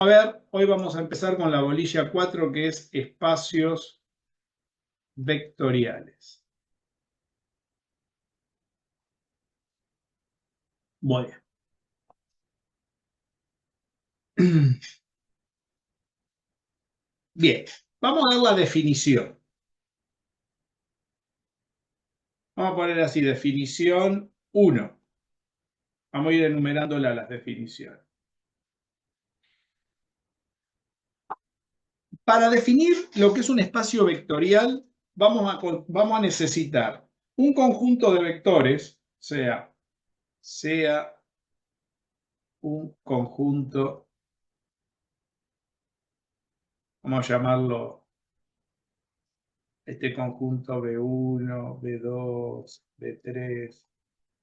A ver, hoy vamos a empezar con la bolilla 4, que es espacios vectoriales. Bueno. Bien, vamos a ver la definición. Vamos a poner así, definición 1. Vamos a ir enumerándola las definiciones. Para definir lo que es un espacio vectorial, vamos a necesitar un conjunto de vectores, sea un conjunto, vamos a llamarlo este conjunto B1, B2, B3,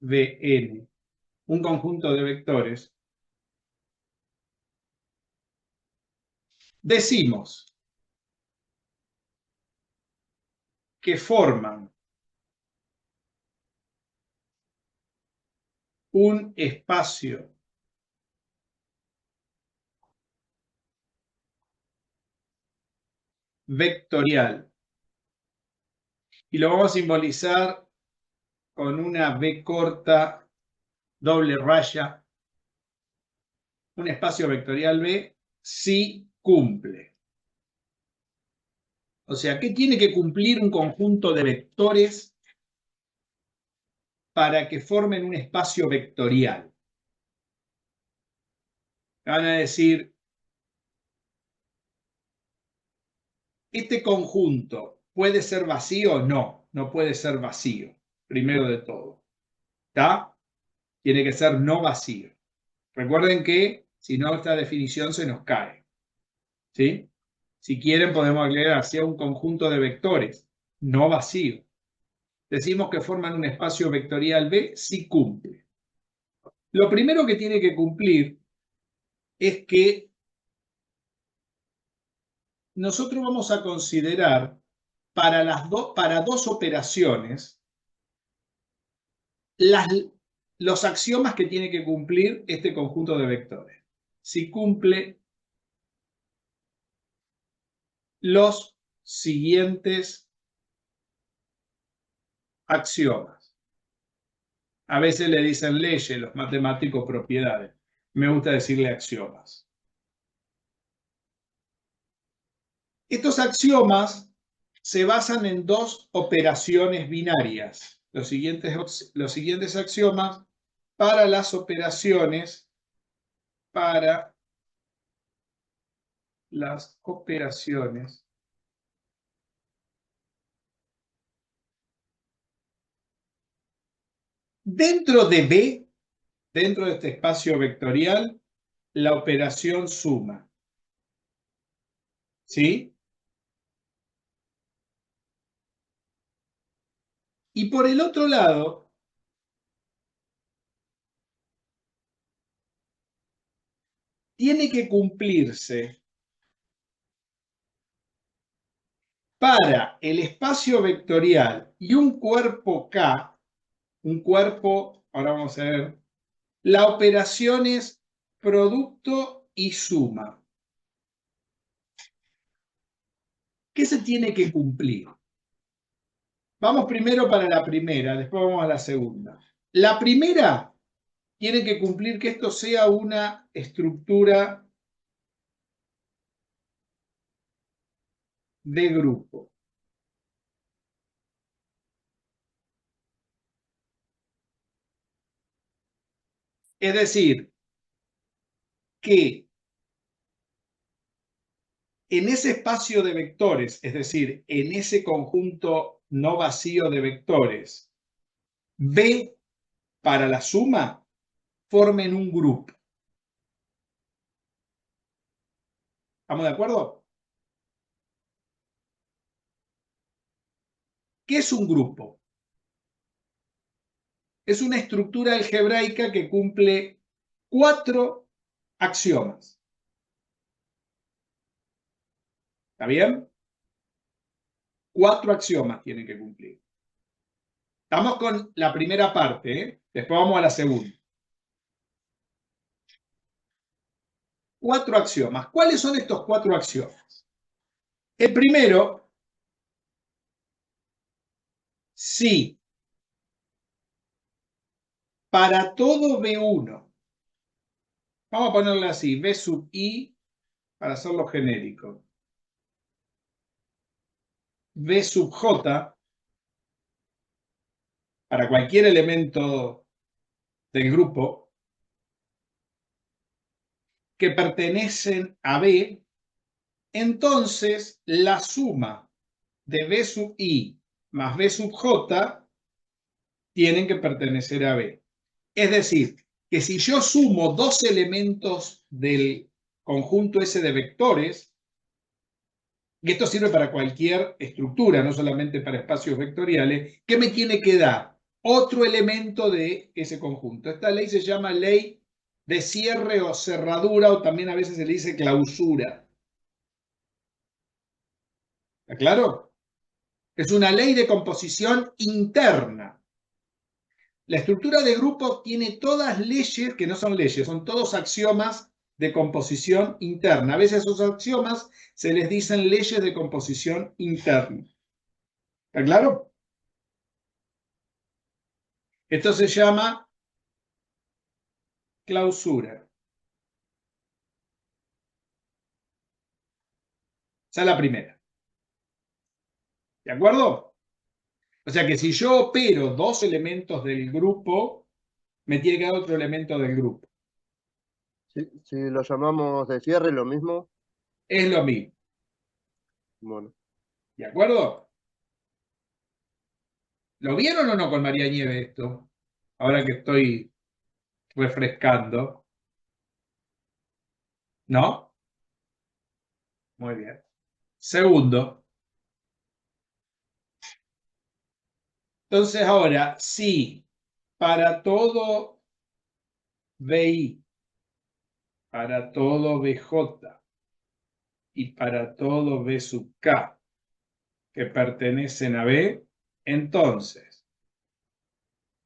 Bn, un conjunto de vectores, decimos que forman un espacio vectorial y lo vamos a simbolizar con una B corta, doble raya, un espacio vectorial B si cumple. O sea, ¿qué tiene que cumplir un conjunto de vectores para que formen un espacio vectorial? Van a decir, ¿este conjunto puede ser vacío? No, no puede ser vacío, primero de todo. ¿Está? Tiene que ser no vacío. Recuerden que si no, esta definición se nos cae. ¿Sí? Si quieren, podemos agregar hacia un conjunto de vectores no vacío. Decimos que forman un espacio vectorial B si cumple. Lo primero que tiene que cumplir es que nosotros vamos a considerar para dos operaciones los axiomas que tiene que cumplir este conjunto de vectores. Si cumple los siguientes axiomas. A veces le dicen leyes, los matemáticos propiedades. Me gusta decirle axiomas. Estos axiomas se basan en dos operaciones binarias. Los siguientes axiomas para las operaciones dentro de B, dentro de este espacio vectorial, la operación suma. ¿Sí? Y por el otro lado, tiene que cumplirse para el espacio vectorial y un cuerpo K, un cuerpo, ahora vamos a ver, la operación es producto y suma. ¿Qué se tiene que cumplir? Vamos primero para la primera, después vamos a la segunda. La primera tiene que cumplir que esto sea una estructura de grupo. Es decir, que en ese espacio de vectores, es decir, en ese conjunto no vacío de vectores, B para la suma, formen un grupo. ¿Estamos de acuerdo? ¿Qué es un grupo? Es una estructura algebraica que cumple 4 axiomas. ¿Está bien? 4 axiomas tienen que cumplir. Estamos con la primera parte, ¿eh? Después vamos a la segunda. 4 axiomas. ¿Cuáles son estos 4 axiomas? El primero, si para todo B1, vamos a ponerle así, B sub I, para hacerlo genérico, B sub J, para cualquier elemento del grupo, que pertenecen a B, entonces la suma de B sub I más B sub J tienen que pertenecer a B. Es decir, que si yo sumo dos elementos del conjunto S de vectores, y esto sirve para cualquier estructura, no solamente para espacios vectoriales, ¿qué me tiene que dar? Otro elemento de ese conjunto. Esta ley se llama ley de cierre o cerradura, o también a veces se le dice clausura. ¿Está claro? Es una ley de composición interna. La estructura de grupo tiene todas leyes, que no son leyes, son todos axiomas de composición interna. A veces a esos axiomas se les dicen leyes de composición interna. ¿Está claro? Esto se llama clausura. Esa es la primera. ¿De acuerdo? O sea que si yo opero dos elementos del grupo, me tiene que dar otro elemento del grupo. Si lo llamamos de cierre, lo mismo. Es lo mismo. Bueno. ¿De acuerdo? ¿Lo vieron o no con María Nieve esto? Ahora que estoy refrescando. ¿No? Muy bien. Segundo. Entonces ahora, si para todo BI, para todo BJ y para todo B sub K que pertenecen a B, entonces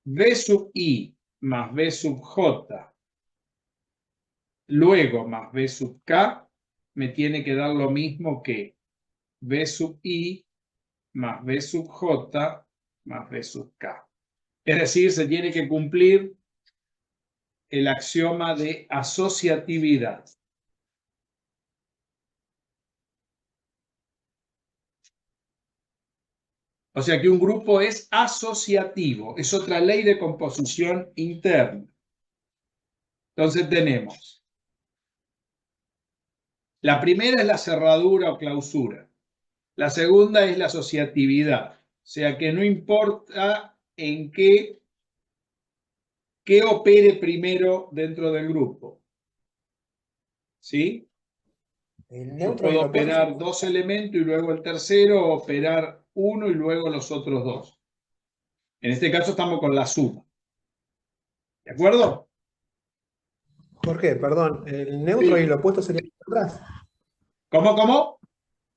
B sub I más B sub J, luego más B sub K, me tiene que dar lo mismo que B sub I más B sub J más B sub K. Es decir, se tiene que cumplir el axioma de asociatividad. O sea que un grupo es asociativo, es otra ley de composición interna. Entonces tenemos, la primera es la cerradura o clausura, la segunda es la asociatividad, o sea que no importa en qué opere primero dentro del grupo. ¿Sí? El Yo neutro y puedo el opuesto. operar dos elementos y luego el tercero, o operar uno y luego los otros dos. En este caso estamos con la suma. ¿De acuerdo? Jorge, perdón, el neutro y el opuesto serían otras. ¿Cómo?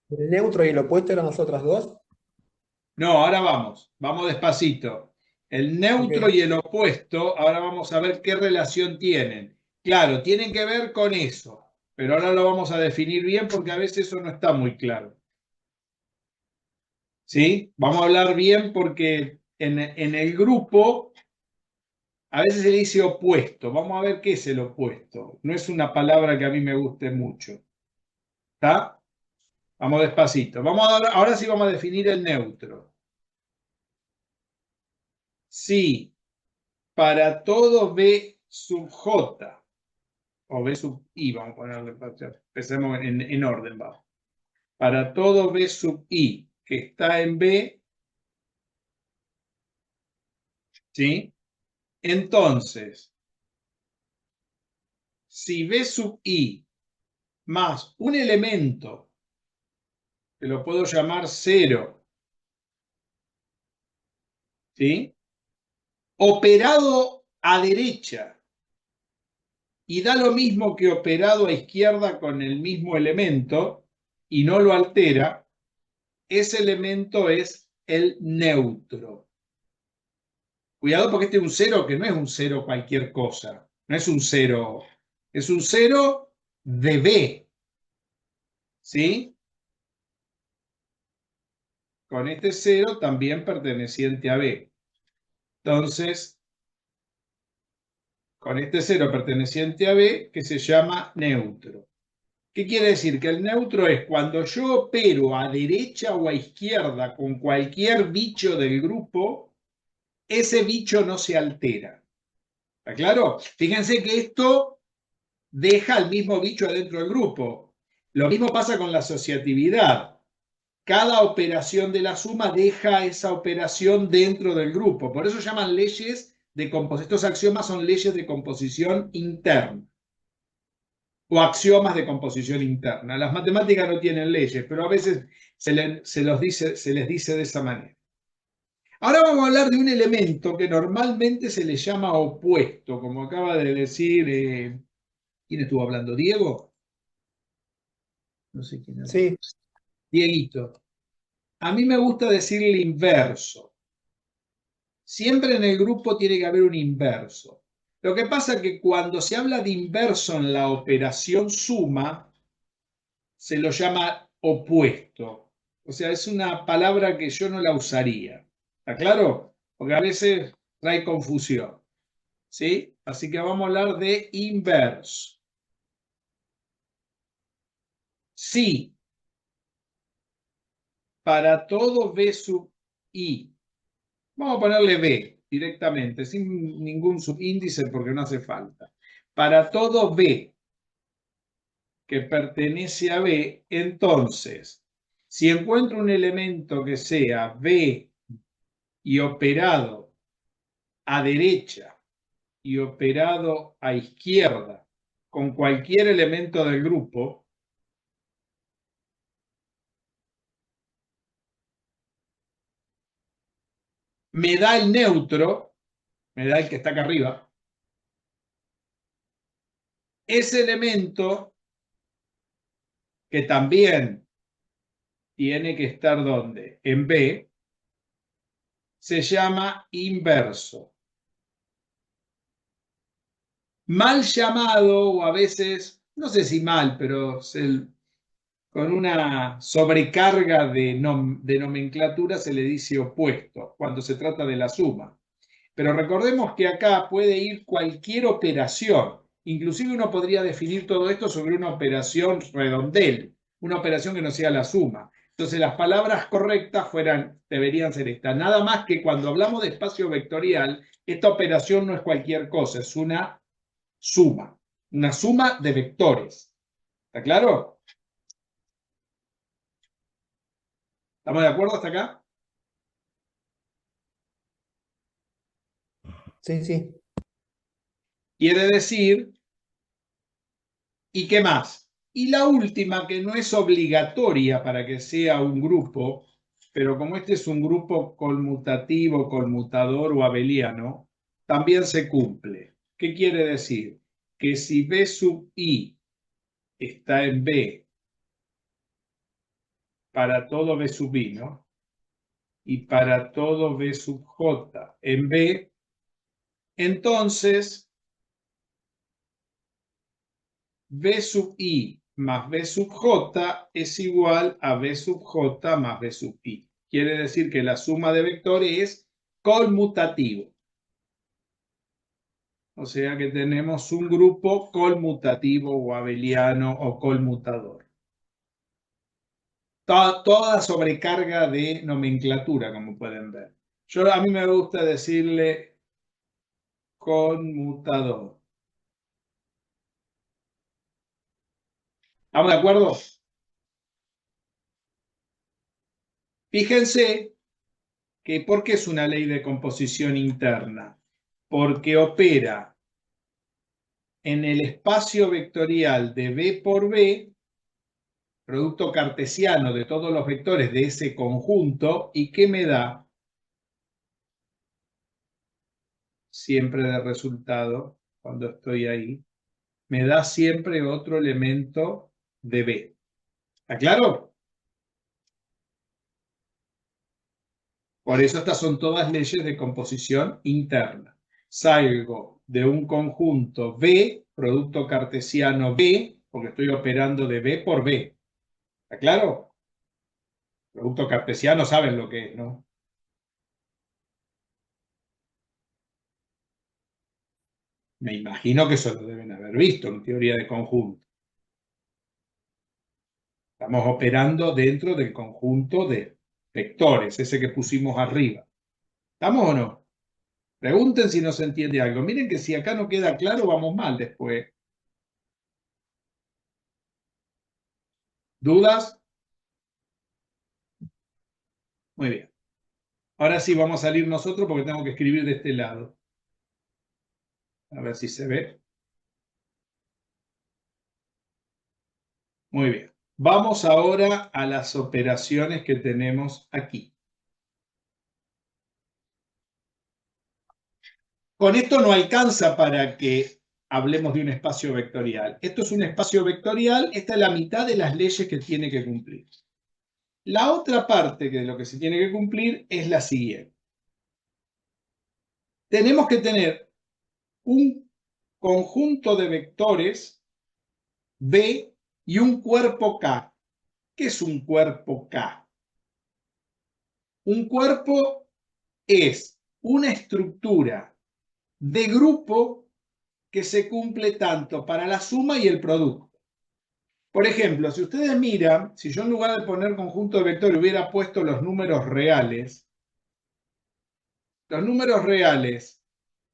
El neutro y el opuesto eran las otras dos. No, ahora vamos despacito. El neutro Ok. y el opuesto, ahora vamos a ver qué relación tienen. Claro, tienen que ver con eso, pero ahora lo vamos a definir bien porque a veces eso no está muy claro. ¿Sí? Vamos a hablar bien porque en el grupo a veces se dice opuesto. Vamos a ver qué es el opuesto. No es una palabra que a mí me guste mucho. ¿Está? Vamos despacito. Ahora sí vamos a definir el neutro. Sí, para todo B sub J o B sub I, vamos a ponerle, empecemos en orden, vamos. Para todo B sub I que está en B, ¿sí? Entonces, si B sub I más un elemento, que lo puedo llamar 0, ¿sí? Operado a derecha, y da lo mismo que operado a izquierda con el mismo elemento, y no lo altera, ese elemento es el neutro. Cuidado porque este es un 0 que no es un 0 cualquier cosa. No es un 0. Es un 0 de B. ¿Sí? Con este 0 también perteneciente a B. Entonces, con este 0 perteneciente a B, que se llama neutro. ¿Qué quiere decir? Que el neutro es cuando yo opero a derecha o a izquierda con cualquier bicho del grupo, ese bicho no se altera. ¿Está claro? Fíjense que esto deja al mismo bicho adentro del grupo. Lo mismo pasa con la asociatividad. Cada operación de la suma deja esa operación dentro del grupo. Por eso llaman leyes de composición. Estos axiomas son leyes de composición interna o axiomas de composición interna. Las matemáticas no tienen leyes, pero a veces se les dice de esa manera. Ahora vamos a hablar de un elemento que normalmente se le llama opuesto, como acaba de decir, ¿quién estuvo hablando? ¿Diego? No sé quién era. Sí, Dieguito. A mí me gusta decirle inverso. Siempre en el grupo tiene que haber un inverso. Lo que pasa es que cuando se habla de inverso en la operación suma, se lo llama opuesto. O sea, es una palabra que yo no la usaría. ¿Está claro? Porque a veces trae confusión. ¿Sí? Así que vamos a hablar de inverso. Sí, para todo B sub I. Vamos a ponerle B directamente, sin ningún subíndice porque no hace falta. Para todo B que pertenece a B, entonces, si encuentro un elemento que sea B y operado a derecha y operado a izquierda con cualquier elemento del grupo, me da el neutro, me da el que está acá arriba. Ese elemento que también tiene que estar ¿dónde? En B, se llama inverso. Mal llamado, o a veces, no sé si mal, pero con una sobrecarga de nomenclatura se le dice opuesto cuando se trata de la suma. Pero recordemos que acá puede ir cualquier operación. Inclusive uno podría definir todo esto sobre una operación redondel, una operación que no sea la suma. Entonces las palabras correctas deberían ser estas. Nada más que cuando hablamos de espacio vectorial, esta operación no es cualquier cosa, es una suma de vectores. ¿Está claro? ¿Estamos de acuerdo hasta acá? sí, sí. Quiere decir, ¿y qué más? Y la última, que no es obligatoria para que sea un grupo, pero como este es un grupo conmutativo, conmutador o abeliano, también se cumple. ¿Qué quiere decir? Que si B sub I está en B para todo B sub I, ¿no? Y para todo B sub J en B, entonces B sub I más B sub J es igual a B sub J más B sub I. Quiere decir que la suma de vectores es conmutativo. O sea que tenemos un grupo conmutativo o abeliano o conmutador. Toda sobrecarga de nomenclatura, como pueden ver. A mí me gusta decirle conmutador. ¿Estamos de acuerdo? Fíjense que ¿por qué es una ley de composición interna? Porque opera en el espacio vectorial de B por B, producto cartesiano de todos los vectores de ese conjunto, ¿y qué me da? Siempre de resultado, cuando estoy ahí, me da siempre otro elemento de B. ¿Está claro? Por eso estas son todas leyes de composición interna. Salgo de un conjunto B, producto cartesiano B, porque estoy operando de B por B. ¿Está claro? Producto cartesiano saben lo que es, ¿no? Me imagino que eso lo deben haber visto en teoría de conjunto. Estamos operando dentro del conjunto de vectores, ese que pusimos arriba. ¿Estamos o no? Pregunten si no se entiende algo. Miren que si acá no queda claro, vamos mal después. ¿Dudas? Muy bien. Ahora sí vamos a salir nosotros porque tengo que escribir de este lado. A ver si se ve. Muy bien. Vamos ahora a las operaciones que tenemos aquí. Con esto no alcanza para que hablemos de un espacio vectorial. Esto es un espacio vectorial, esta es la mitad de las leyes que tiene que cumplir. La otra parte de lo que se tiene que cumplir es la siguiente. Tenemos que tener un conjunto de vectores B y un cuerpo K. ¿Qué es un cuerpo K? Un cuerpo es una estructura de grupo que se cumple tanto para la suma y el producto. Por ejemplo, si ustedes miran, si yo en lugar de poner conjunto de vectores hubiera puesto los números reales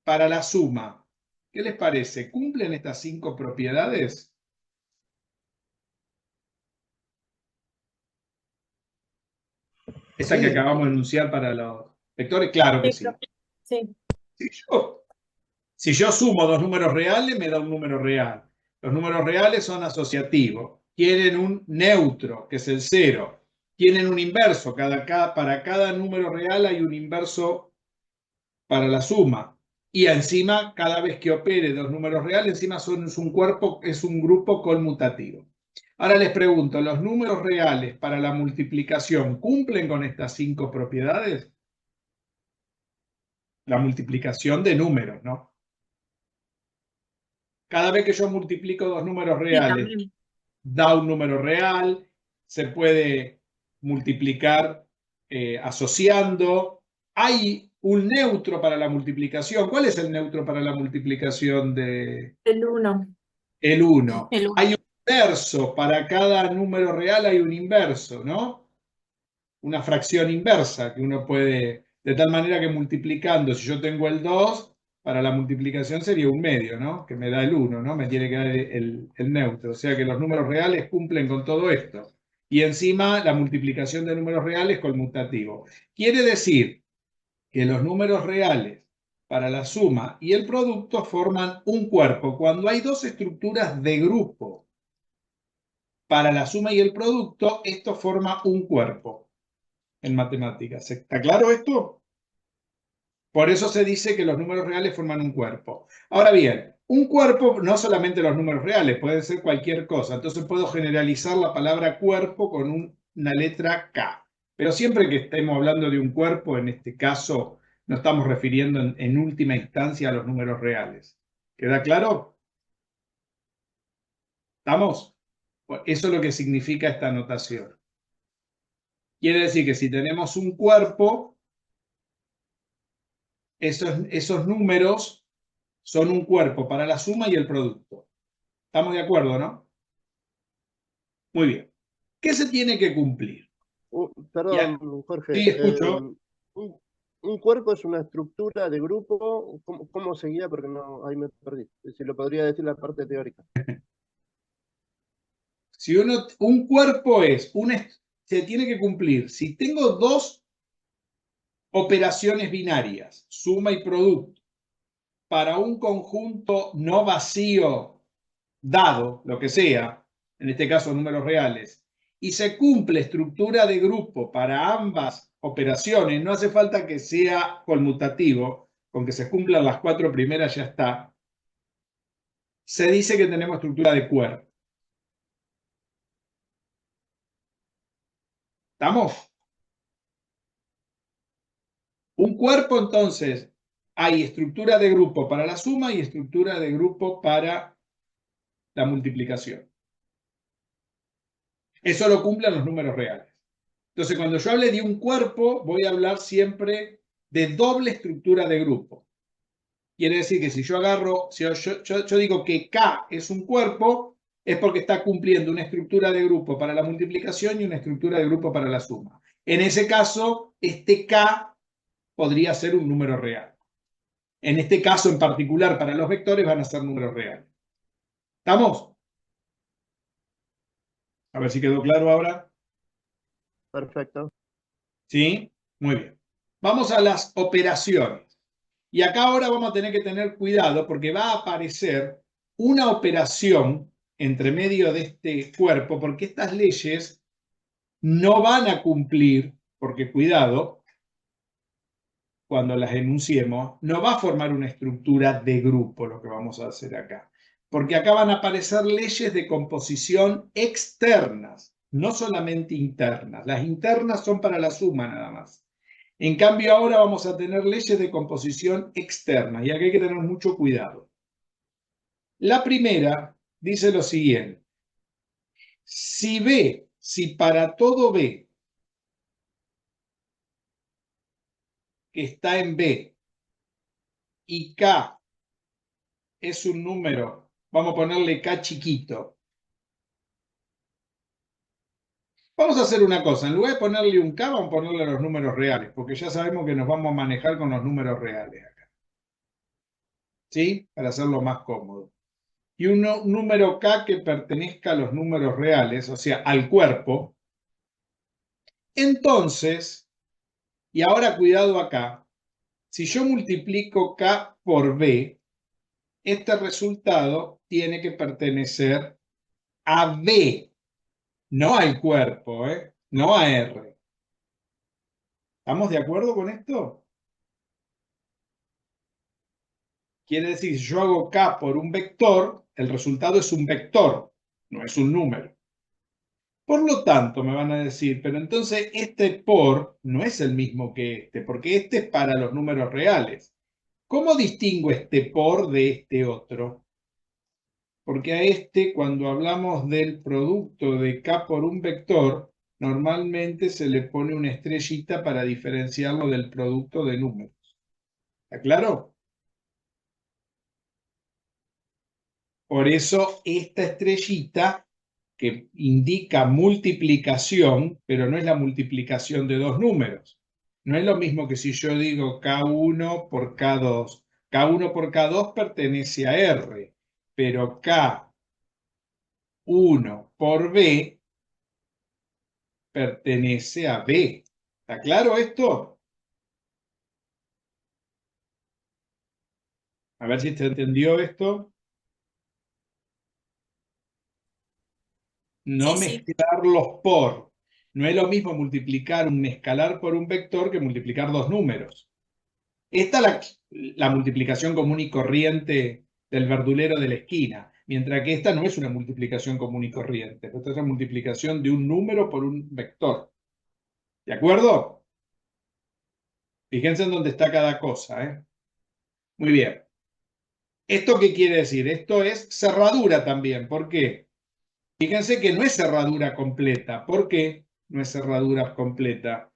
para la suma, ¿qué les parece? ¿Cumplen estas 5 propiedades? Esa que Sí, acabamos de enunciar para los vectores, claro que Sí, sí. sí. Si yo sumo dos números reales, me da un número real. Los números reales son asociativos. Tienen un neutro, que es el 0. Tienen un inverso. Para cada número real hay un inverso para la suma. Y encima, cada vez que opere dos números reales, encima es un grupo conmutativo. Ahora les pregunto, ¿los números reales para la multiplicación cumplen con estas 5 propiedades? La multiplicación de números, ¿no? Cada vez que yo multiplico dos números Sí, reales, también. da un número real, se puede multiplicar asociando. Hay un neutro para la multiplicación. ¿Cuál es el neutro para la multiplicación de El 1. el 1? El 1. Hay un inverso, para cada número real hay un inverso, ¿no? Una fracción inversa que uno puede, de tal manera que multiplicando, si yo tengo el 2, para la multiplicación sería un medio, ¿no? Que me da el 1, ¿no? Me tiene que dar el neutro. O sea que los números reales cumplen con todo esto. Y encima la multiplicación de números reales conmutativo. Quiere decir que los números reales para la suma y el producto forman un cuerpo. Cuando hay dos estructuras de grupo para la suma y el producto, esto forma un cuerpo en matemáticas. ¿Está claro esto? Por eso se dice que los números reales forman un cuerpo. Ahora bien, un cuerpo no solamente los números reales, puede ser cualquier cosa. Entonces puedo generalizar la palabra cuerpo con una letra K. Pero siempre que estemos hablando de un cuerpo, en este caso, nos estamos refiriendo en última instancia a los números reales. ¿Queda claro? ¿Estamos? Eso es lo que significa esta notación. Quiere decir que si tenemos un cuerpo, esos números son un cuerpo para la suma y el producto. ¿Estamos de acuerdo, no? Muy bien. ¿Qué se tiene que cumplir? Perdón, Sí, Jorge. escucho. Un cuerpo es una estructura de grupo. ¿Cómo seguía? Porque no, ahí me perdí. Si lo podría decir la parte teórica. Si un cuerpo se tiene que cumplir. Si tengo dos operaciones binarias, suma y producto, para un conjunto no vacío dado, lo que sea, en este caso números reales, y se cumple estructura de grupo para ambas operaciones, no hace falta que sea conmutativo, con que se cumplan las 4 primeras ya está, se dice que tenemos estructura de cuerpo. ¿Estamos? Un cuerpo, entonces, hay estructura de grupo para la suma y estructura de grupo para la multiplicación. Eso lo cumplen los números reales. Entonces, cuando yo hable de un cuerpo, voy a hablar siempre de doble estructura de grupo. Quiere decir que si yo agarro, si yo digo que K es un cuerpo, es porque está cumpliendo una estructura de grupo para la multiplicación y una estructura de grupo para la suma. En ese caso, este K podría ser un número real. En este caso en particular, para los vectores van a ser números reales. ¿Estamos? A ver si quedó claro ahora. Perfecto. ¿Sí? Muy bien. Vamos a las operaciones. Y acá ahora vamos a tener que tener cuidado porque va a aparecer una operación entre medio de este cuerpo, porque estas leyes no van a cumplir, porque cuidado, cuando las enunciemos, no va a formar una estructura de grupo lo que vamos a hacer acá. Porque acá van a aparecer leyes de composición externas, no solamente internas. Las internas son para la suma nada más. En cambio, ahora vamos a tener leyes de composición externa y aquí hay que tener mucho cuidado. La primera dice lo siguiente. Si para todo B que está en B y K es un número, vamos a ponerle K chiquito. Vamos a hacer una cosa, en lugar de ponerle un K, vamos a ponerle los números reales, porque ya sabemos que nos vamos a manejar con los números reales acá. ¿Sí? Para hacerlo más cómodo. Y un número K que pertenezca a los números reales, o sea, al cuerpo. Entonces, y ahora cuidado acá, si yo multiplico K por B, este resultado tiene que pertenecer a B, no al cuerpo, no a R. ¿Estamos de acuerdo con esto? Quiere decir, si yo hago K por un vector, el resultado es un vector, no es un número. Por lo tanto, me van a decir, pero entonces este por no es el mismo que este, porque este es para los números reales. ¿Cómo distingo este por de este otro? Porque a este, cuando hablamos del producto de K por un vector, normalmente se le pone una estrellita para diferenciarlo del producto de números. ¿Está claro? Por eso esta estrellita que indica multiplicación, pero no es la multiplicación de dos números. No es lo mismo que si yo digo K1 por K2. K1 por K2 pertenece a R, pero K1 por B pertenece a B. ¿Está claro esto? A ver si se entendió esto. No Sí, sí. mezclarlos por. No es lo mismo multiplicar un escalar por un vector que multiplicar dos números. Esta es la multiplicación común y corriente del verdulero de la esquina, mientras que esta no es una multiplicación común y corriente. Esta es una multiplicación de un número por un vector. ¿De acuerdo? Fíjense en dónde está cada cosa, ¿eh? Muy bien. ¿Esto qué quiere decir? Esto es cerradura también. ¿Por qué? Fíjense que no es cerradura completa. ¿Por qué no es cerradura completa?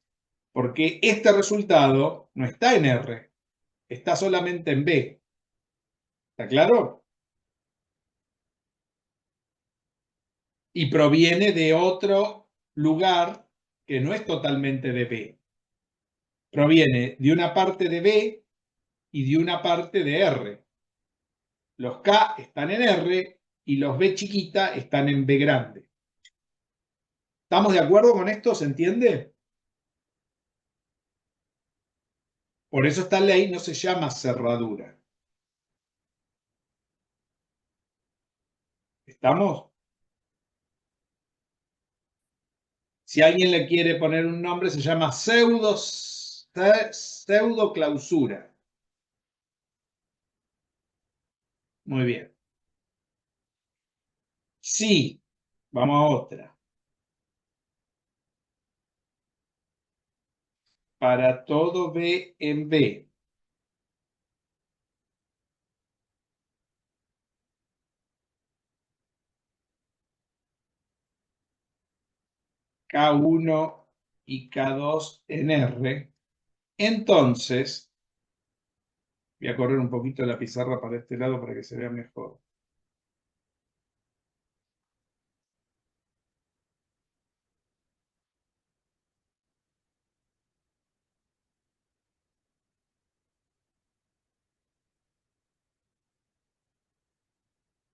Porque este resultado no está en R, está solamente en B. ¿Está claro? Y proviene de otro lugar que no es totalmente de B. Proviene de una parte de B y de una parte de R. Los K están en R y los B chiquita están en B grande. ¿Estamos de acuerdo con esto? ¿Se entiende? Por eso esta ley no se llama cerradura. ¿Estamos? Si alguien le quiere poner un nombre, se llama pseudo clausura. Muy bien. Sí, vamos a otra. Para todo B en B. K1 y K2 en R. Entonces, voy a correr un poquito la pizarra para este lado para que se vea mejor.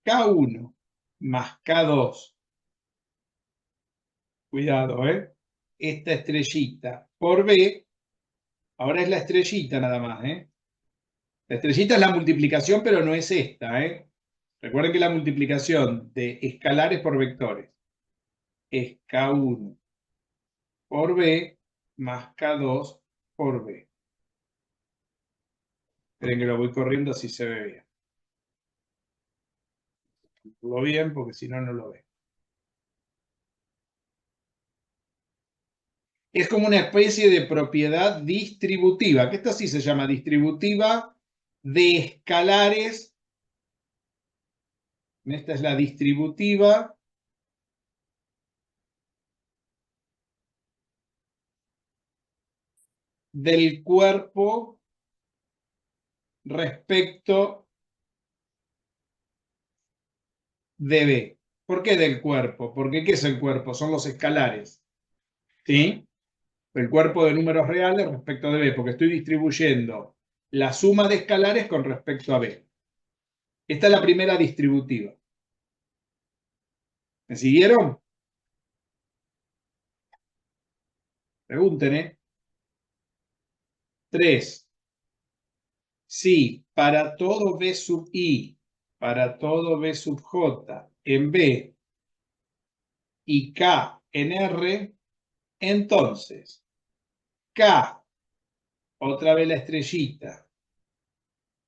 K1 más K2. Cuidado, ¿eh? Esta estrellita por B, ahora es la estrellita nada más, ¿eh? La estrellita es la multiplicación, pero no es esta, ¿eh? Recuerden que la multiplicación de escalares por vectores es K1 por B más K2 por B. Esperen que lo voy corriendo así se ve bien. Lo bien, porque si no, no lo ve. Es como una especie de propiedad distributiva, que esta sí se llama distributiva de escalares. Esta es la distributiva del cuerpo respecto de B. ¿Por qué del cuerpo? Porque ¿qué es el cuerpo? Son los escalares. ¿Sí? El cuerpo de números reales respecto de B, porque estoy distribuyendo la suma de escalares con respecto a B. Esta es la primera distributiva. ¿Me siguieron? Pregunten, ¿eh? 3. Si para todo B sub I, para todo B sub J en B y K en R, entonces K, otra vez la estrellita,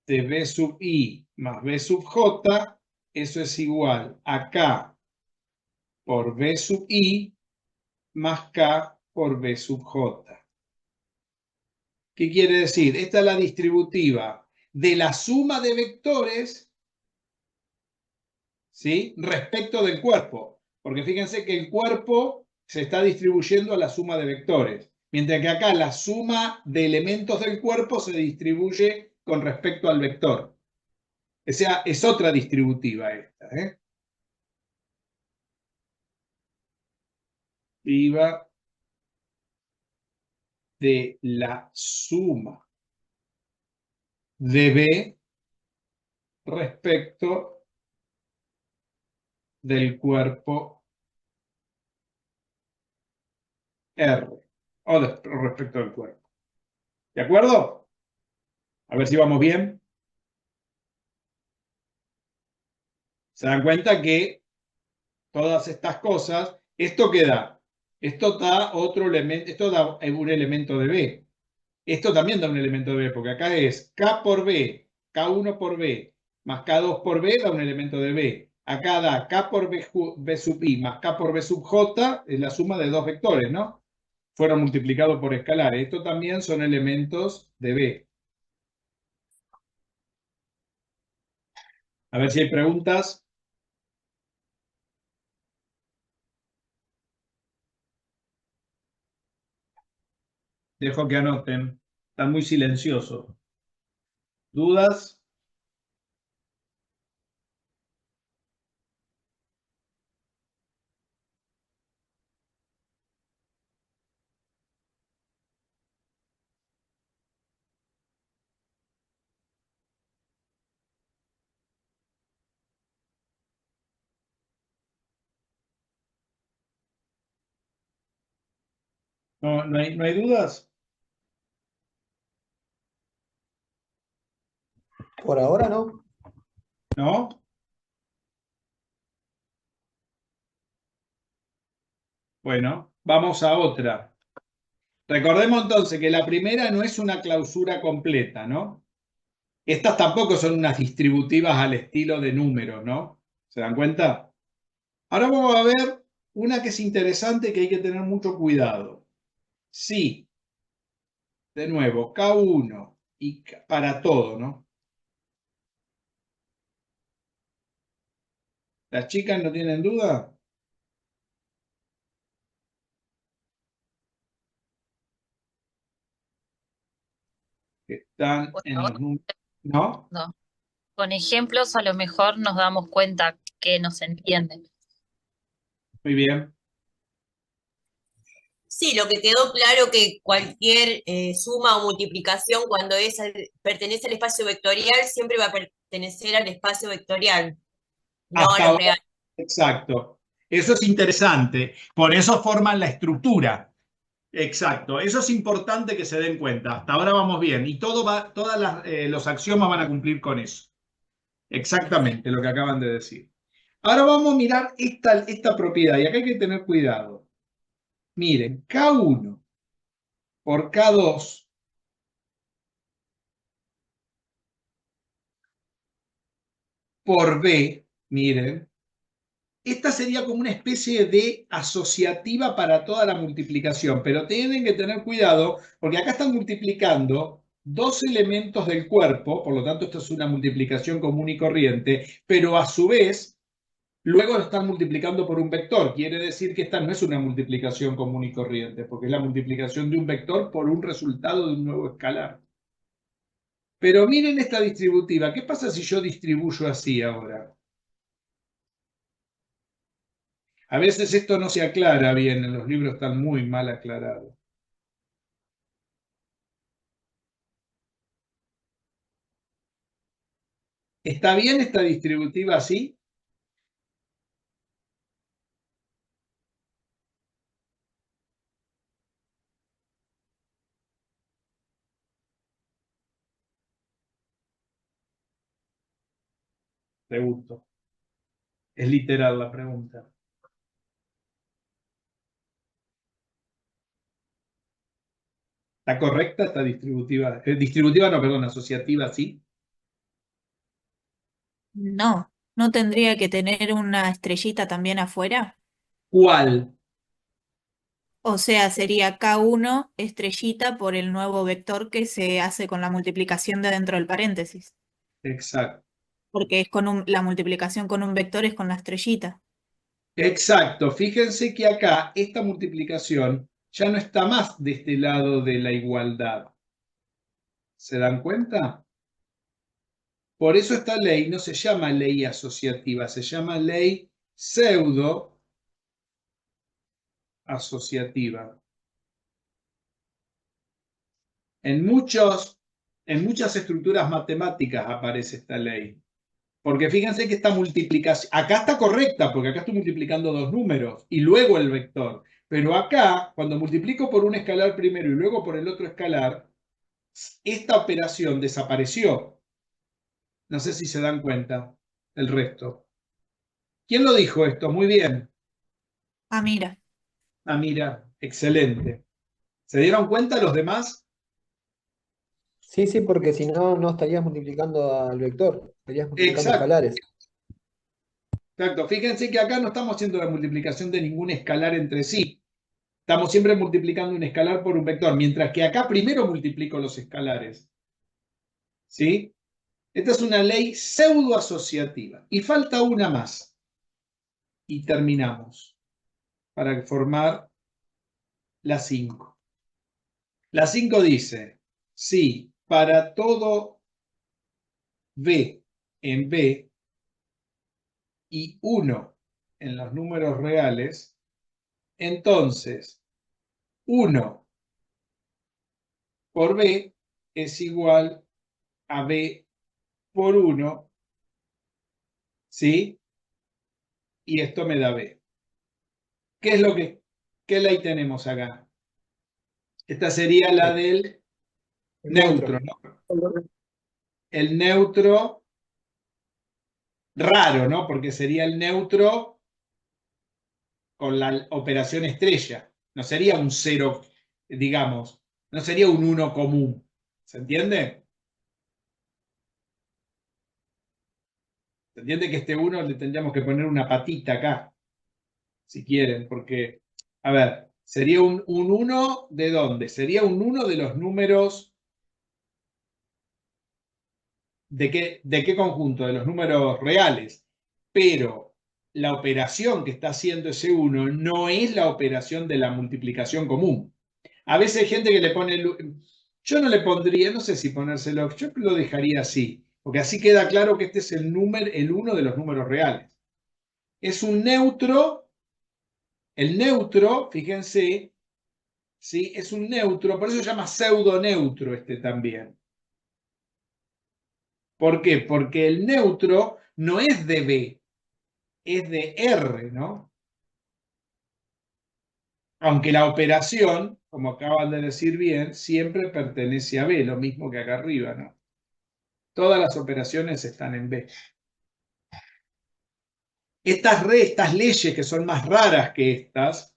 de B sub I más B sub J, eso es igual a K por B sub I más K por B sub J. ¿Qué quiere decir? Esta es la distributiva de la suma de vectores, ¿sí?, respecto del cuerpo. Porque fíjense que el cuerpo se está distribuyendo a la suma de vectores, mientras que acá la suma de elementos del cuerpo se distribuye con respecto al vector. O sea, es otra distributiva esta, ¿eh? Distributiva de la suma de B respecto del cuerpo R, o respecto del cuerpo. ¿De acuerdo? A ver si vamos bien. Se dan cuenta que todas estas cosas, ¿esto qué da? Esto da otro elemento, esto da un elemento de B. Esto también da un elemento de B, porque acá es K por B, K1 por B, más K2 por B da un elemento de B. Acá da K por B sub I más K por B sub J, es la suma de dos vectores, ¿no? Fueron multiplicados por escalares. Esto también son elementos de B. A ver si hay preguntas. Dejo que anoten. Están muy silenciosos. ¿Dudas? ¿No hay dudas? Por ahora no. ¿No? Bueno, vamos a otra. Recordemos entonces que la primera no es una clausura completa, ¿no? Estas tampoco son unas distributivas al estilo de números, ¿no? ¿Se dan cuenta? Ahora vamos a ver una que es interesante que hay que tener mucho cuidado. Sí, de nuevo, K1 y para todo, ¿no? ¿Las chicas no tienen duda? que están Bueno, en los números, ¿no? no. Con ejemplos a lo mejor nos damos cuenta que nos entienden. Muy bien. Sí, lo que quedó claro que cualquier suma o multiplicación cuando pertenece al espacio vectorial siempre va a pertenecer al espacio vectorial, no a Hasta los ahora, reales. exacto. Eso es interesante. Por eso forman la estructura. Exacto. Eso es importante que se den cuenta. Hasta ahora vamos bien. Y todos los axiomas van a cumplir con eso. Exactamente lo que acaban de decir. Ahora vamos a mirar esta propiedad. Y acá hay que tener cuidado. Miren, K1 por K2 por B, miren, esta sería como una especie de asociativa para toda la multiplicación, pero tienen que tener cuidado porque acá están multiplicando dos elementos del cuerpo, por lo tanto esto es una multiplicación común y corriente, pero a su vez luego lo están multiplicando por un vector. Quiere decir que esta no es una multiplicación común y corriente, porque es la multiplicación de un vector por un resultado de un nuevo escalar. Pero miren esta distributiva. ¿Qué pasa si yo distribuyo así ahora? A veces esto no se aclara bien, en los libros están muy mal aclarados. ¿Está bien esta distributiva así? Pregunto. Es literal la pregunta. ¿Está correcta esta distributiva? Distributiva no, perdón, asociativa sí. No, ¿no tendría que tener una estrellita también afuera? ¿Cuál? O sea, sería K1 estrellita por el nuevo vector que se hace con la multiplicación de dentro del paréntesis. Exacto. Porque es la multiplicación con un vector es con la estrellita. Exacto. Fíjense que acá esta multiplicación ya no está más de este lado de la igualdad. ¿Se dan cuenta? Por eso esta ley no se llama ley asociativa, se llama ley pseudo asociativa. En muchas estructuras matemáticas aparece esta ley. Porque fíjense que esta multiplicación, acá está correcta, porque acá estoy multiplicando dos números y luego el vector. Pero acá, cuando multiplico por un escalar primero y luego por el otro escalar, esta operación desapareció. No sé si se dan cuenta el resto. ¿Quién lo dijo esto? Muy bien. Ah, mira. Ah, mira, excelente. ¿Se dieron cuenta los demás? Sí, sí, porque si no, no estarías multiplicando al vector, estarías multiplicando Exacto. escalares. Exacto. Fíjense que acá no estamos haciendo la multiplicación de ningún escalar entre sí. Estamos siempre multiplicando un escalar por un vector, mientras que acá primero multiplico los escalares. ¿Sí? Esta es una ley pseudoasociativa. Y falta una más. Y terminamos para formar la 5. La 5 dice, si para todo B en B y 1 en los números reales, entonces 1 por B es igual a B por 1, ¿sí? Y esto me da B. ¿Qué es qué ley tenemos acá? Esta sería la del neutro, ¿no? El neutro raro, ¿no? Porque sería el neutro con la operación estrella. No sería un 0, digamos, no sería un 1 común. ¿Se entiende? ¿Se entiende que este 1 le tendríamos que poner una patita acá? Si quieren, porque, a ver, sería un 1 ¿de dónde? Sería un 1 de los números. ¿De qué conjunto? De los números reales. Pero la operación que está haciendo ese 1 no es la operación de la multiplicación común. A veces hay gente que le pone Yo no le pondría, no sé si ponérselo, yo lo dejaría así, porque así queda claro que este es el uno de los números reales. Es un neutro, el neutro, fíjense, ¿sí? Es un neutro, por eso se llama pseudoneutro este también. ¿Por qué? Porque el neutro no es de B, es de R, ¿no? Aunque la operación, como acaban de decir bien, siempre pertenece a B, lo mismo que acá arriba, ¿no? Todas las operaciones están en B. Estas leyes que son más raras que estas,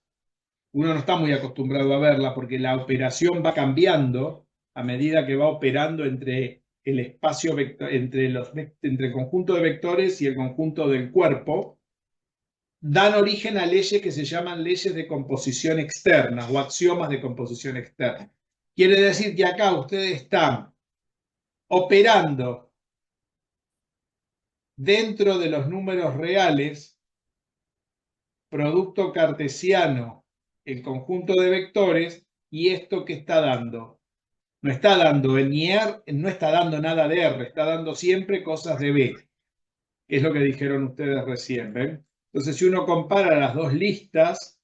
uno no está muy acostumbrado a verlas porque la operación va cambiando a medida que va operando entre el espacio vector, entre el conjunto de vectores y el conjunto del cuerpo, dan origen a leyes que se llaman leyes de composición externa o axiomas de composición externa. Quiere decir que acá ustedes están operando dentro de los números reales, producto cartesiano, el conjunto de vectores, y esto que está dando. No está dando no está dando nada de R, está dando siempre cosas de B. Es lo que dijeron ustedes recién, ¿ven? Entonces, si uno compara las dos listas,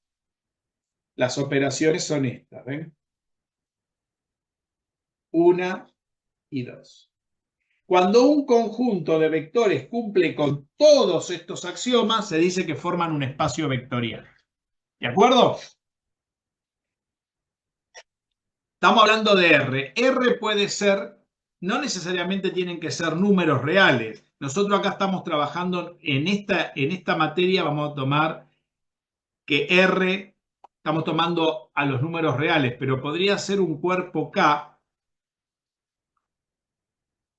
las operaciones son estas, ¿ven? 1 y 2. Cuando un conjunto de vectores cumple con todos estos axiomas, se dice que forman un espacio vectorial. ¿De acuerdo? Estamos hablando de R. R puede ser, no necesariamente tienen que ser números reales. Nosotros acá estamos trabajando en esta materia, vamos a tomar que R, estamos tomando a los números reales, pero podría ser un cuerpo K,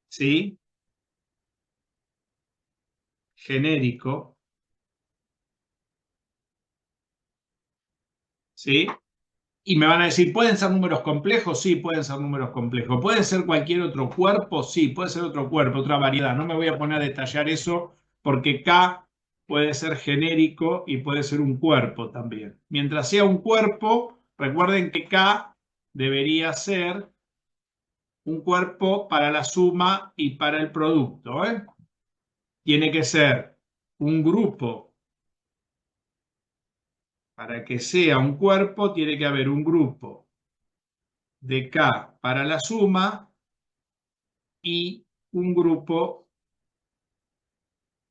¿sí? Genérico, ¿sí? Y me van a decir, ¿pueden ser números complejos? Sí, pueden ser números complejos. ¿Puede ser cualquier otro cuerpo? Sí, puede ser otro cuerpo, otra variedad. No me voy a poner a detallar eso porque K puede ser genérico y puede ser un cuerpo también. Mientras sea un cuerpo, recuerden que K debería ser un cuerpo para la suma y para el producto, ¿eh? Tiene que ser un grupo. Para que sea un cuerpo, tiene que haber un grupo de K para la suma y un grupo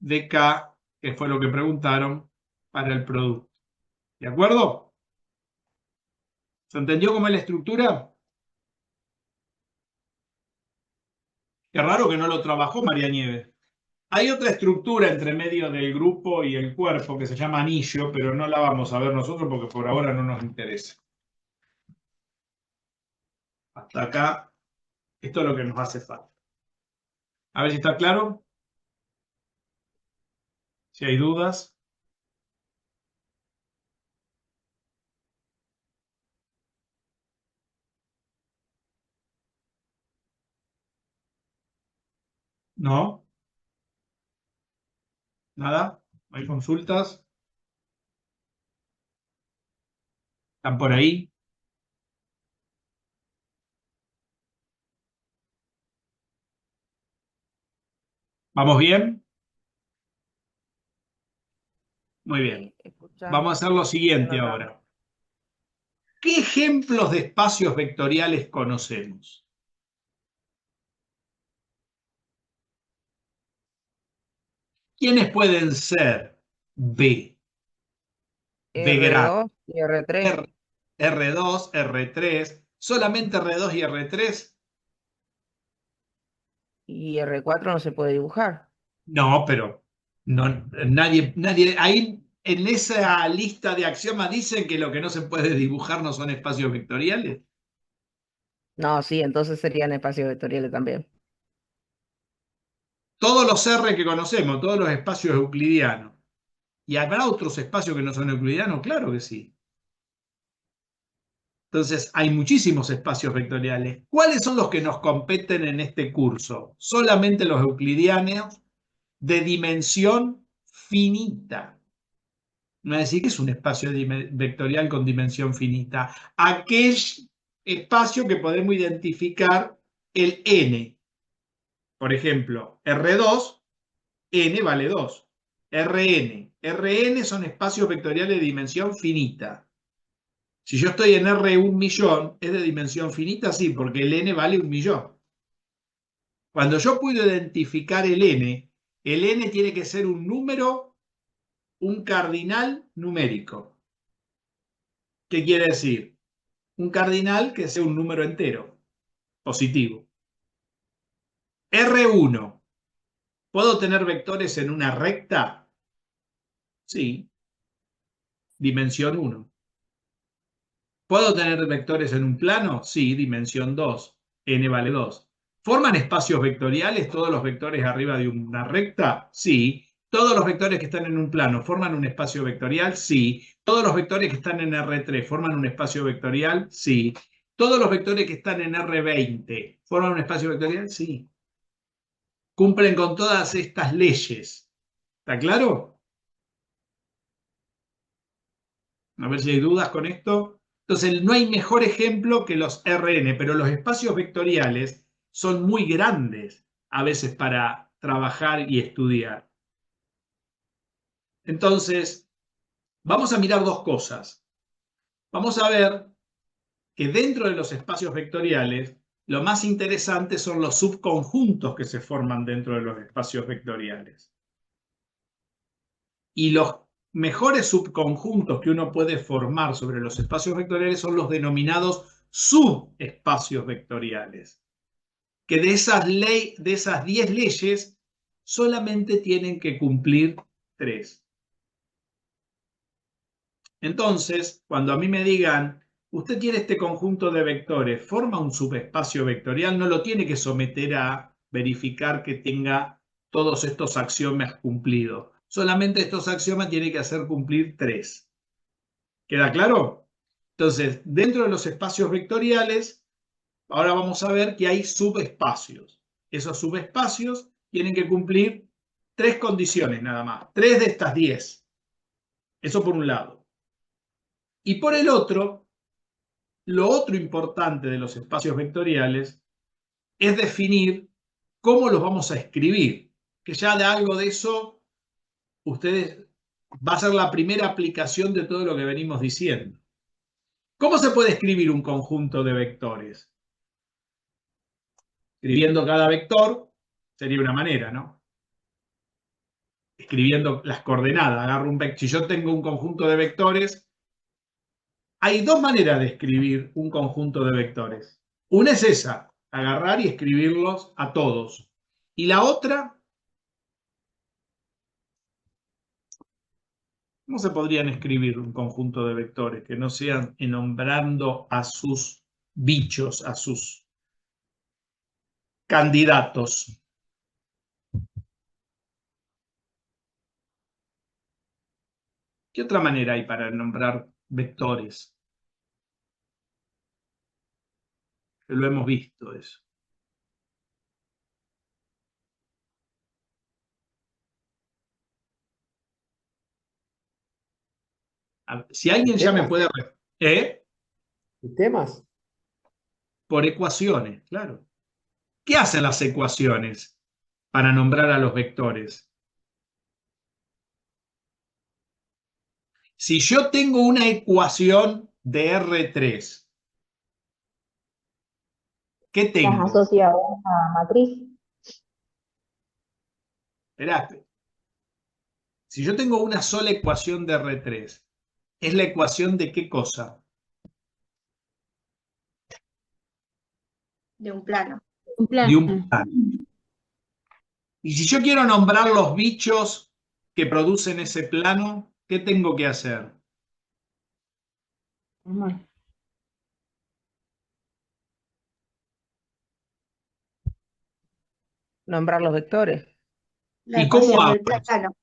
de K, que fue lo que preguntaron, para el producto. ¿De acuerdo? ¿Se entendió cómo es la estructura? Qué raro que no lo trabajó María Nieves. Hay otra estructura entre medio del grupo y el cuerpo que se llama anillo, pero no la vamos a ver nosotros porque por ahora no nos interesa. Hasta acá, esto es lo que nos hace falta. A ver si está claro. Si hay dudas. ¿No? ¿Nada? ¿No hay consultas? ¿Están por ahí? ¿Vamos bien? Muy bien. Vamos a hacer lo siguiente ahora. ¿Qué ejemplos de espacios vectoriales conocemos? ¿Quiénes pueden ser B? B grande. R2 y R3. R2, R3, solamente R2 y R3. Y R4 no se puede dibujar. No, pero no, nadie, ahí en esa lista de axiomas dicen que lo que no se puede dibujar no son espacios vectoriales. No, sí, entonces serían espacios vectoriales también. Todos los R que conocemos, todos los espacios euclidianos. ¿Y habrá otros espacios que no son euclidianos? Claro que sí. Entonces, hay muchísimos espacios vectoriales. ¿Cuáles son los que nos competen en este curso? Solamente los euclidianos de dimensión finita. Me va a decir que es un espacio vectorial con dimensión finita. espacio que podemos identificar el n. Por ejemplo, R2, n vale 2. Rn son espacios vectoriales de dimensión finita. Si yo estoy en R 1.000.000, ¿es de dimensión finita? Sí, porque el n vale 1.000.000. Cuando yo puedo identificar el n tiene que ser un número, un cardinal numérico. ¿Qué quiere decir? Un cardinal que sea un número entero, positivo. R1. ¿Puedo tener vectores en una recta? Sí. Dimensión 1. ¿Puedo tener vectores en un plano? Sí, dimensión 2. N vale 2. ¿Forman espacios vectoriales todos los vectores arriba de una recta? Sí. ¿Todos los vectores que están en un plano forman un espacio vectorial? Sí. ¿Todos los vectores que están en R3 forman un espacio vectorial? Sí. ¿Todos los vectores que están en R20 forman un espacio vectorial? Sí. Cumplen con todas estas leyes. ¿Está claro? A ver si hay dudas con esto. Entonces, no hay mejor ejemplo que los Rn, pero los espacios vectoriales son muy grandes a veces para trabajar y estudiar. Entonces, vamos a mirar dos cosas. Vamos a ver que dentro de los espacios vectoriales, lo más interesante son los subconjuntos que se forman dentro de los espacios vectoriales. Y los mejores subconjuntos que uno puede formar sobre los espacios vectoriales son los denominados subespacios vectoriales. Que de esas 10 leyes solamente tienen que cumplir 3. Entonces, cuando a mí me digan, usted tiene este conjunto de vectores, forma un subespacio vectorial, no lo tiene que someter a verificar que tenga todos estos axiomas cumplidos. Solamente estos axiomas tiene que hacer cumplir 3. ¿Queda claro? Entonces, dentro de los espacios vectoriales, ahora vamos a ver que hay subespacios. Esos subespacios tienen que cumplir 3 condiciones nada más. 3 de estas 10. Eso por un lado. Y por el otro, lo otro importante de los espacios vectoriales es definir cómo los vamos a escribir. Que ya de algo de eso, ustedes va a ser la primera aplicación de todo lo que venimos diciendo. ¿Cómo se puede escribir un conjunto de vectores? Escribiendo cada vector sería una manera, ¿no? Escribiendo las coordenadas. Agarro un vector. Si yo tengo un conjunto de vectores, hay dos maneras de escribir un conjunto de vectores. Una es esa, agarrar y escribirlos a todos. Y la otra, ¿cómo se podrían escribir un conjunto de vectores que no sean nombrando a sus bichos, a sus candidatos? ¿Qué otra manera hay para nombrar vectores? Que lo hemos visto eso. Si alguien ya me puede... ¿Sistemas? Por ecuaciones, claro. ¿Qué hacen las ecuaciones para nombrar a los vectores? Si yo tengo una ecuación de R3, ¿qué tengo? Las asocia a una matriz. Espérate. Si yo tengo una sola ecuación de R3, ¿es la ecuación de qué cosa? De un plano. De un plano. Y si yo quiero nombrar los bichos que producen ese plano, ¿qué tengo que hacer? Nombrar los vectores. La ¿Y cómo ecuación hago? del plano.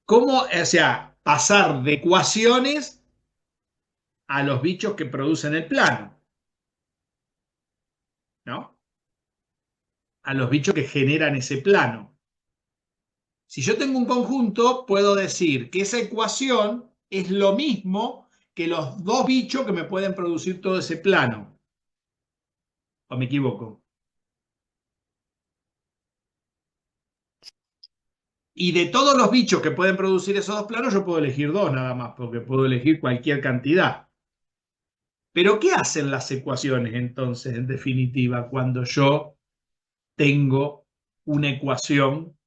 ¿Cómo, o sea, pasar de ecuaciones a los bichos que producen el plano? ¿No? A los bichos que generan ese plano. Si yo tengo un conjunto, puedo decir que esa ecuación es lo mismo que los dos bichos que me pueden producir todo ese plano. ¿O me equivoco? Y de todos los bichos que pueden producir esos dos planos, yo puedo elegir dos nada más, porque puedo elegir cualquier cantidad. Pero ¿qué hacen las ecuaciones entonces, en definitiva, cuando yo tengo una ecuación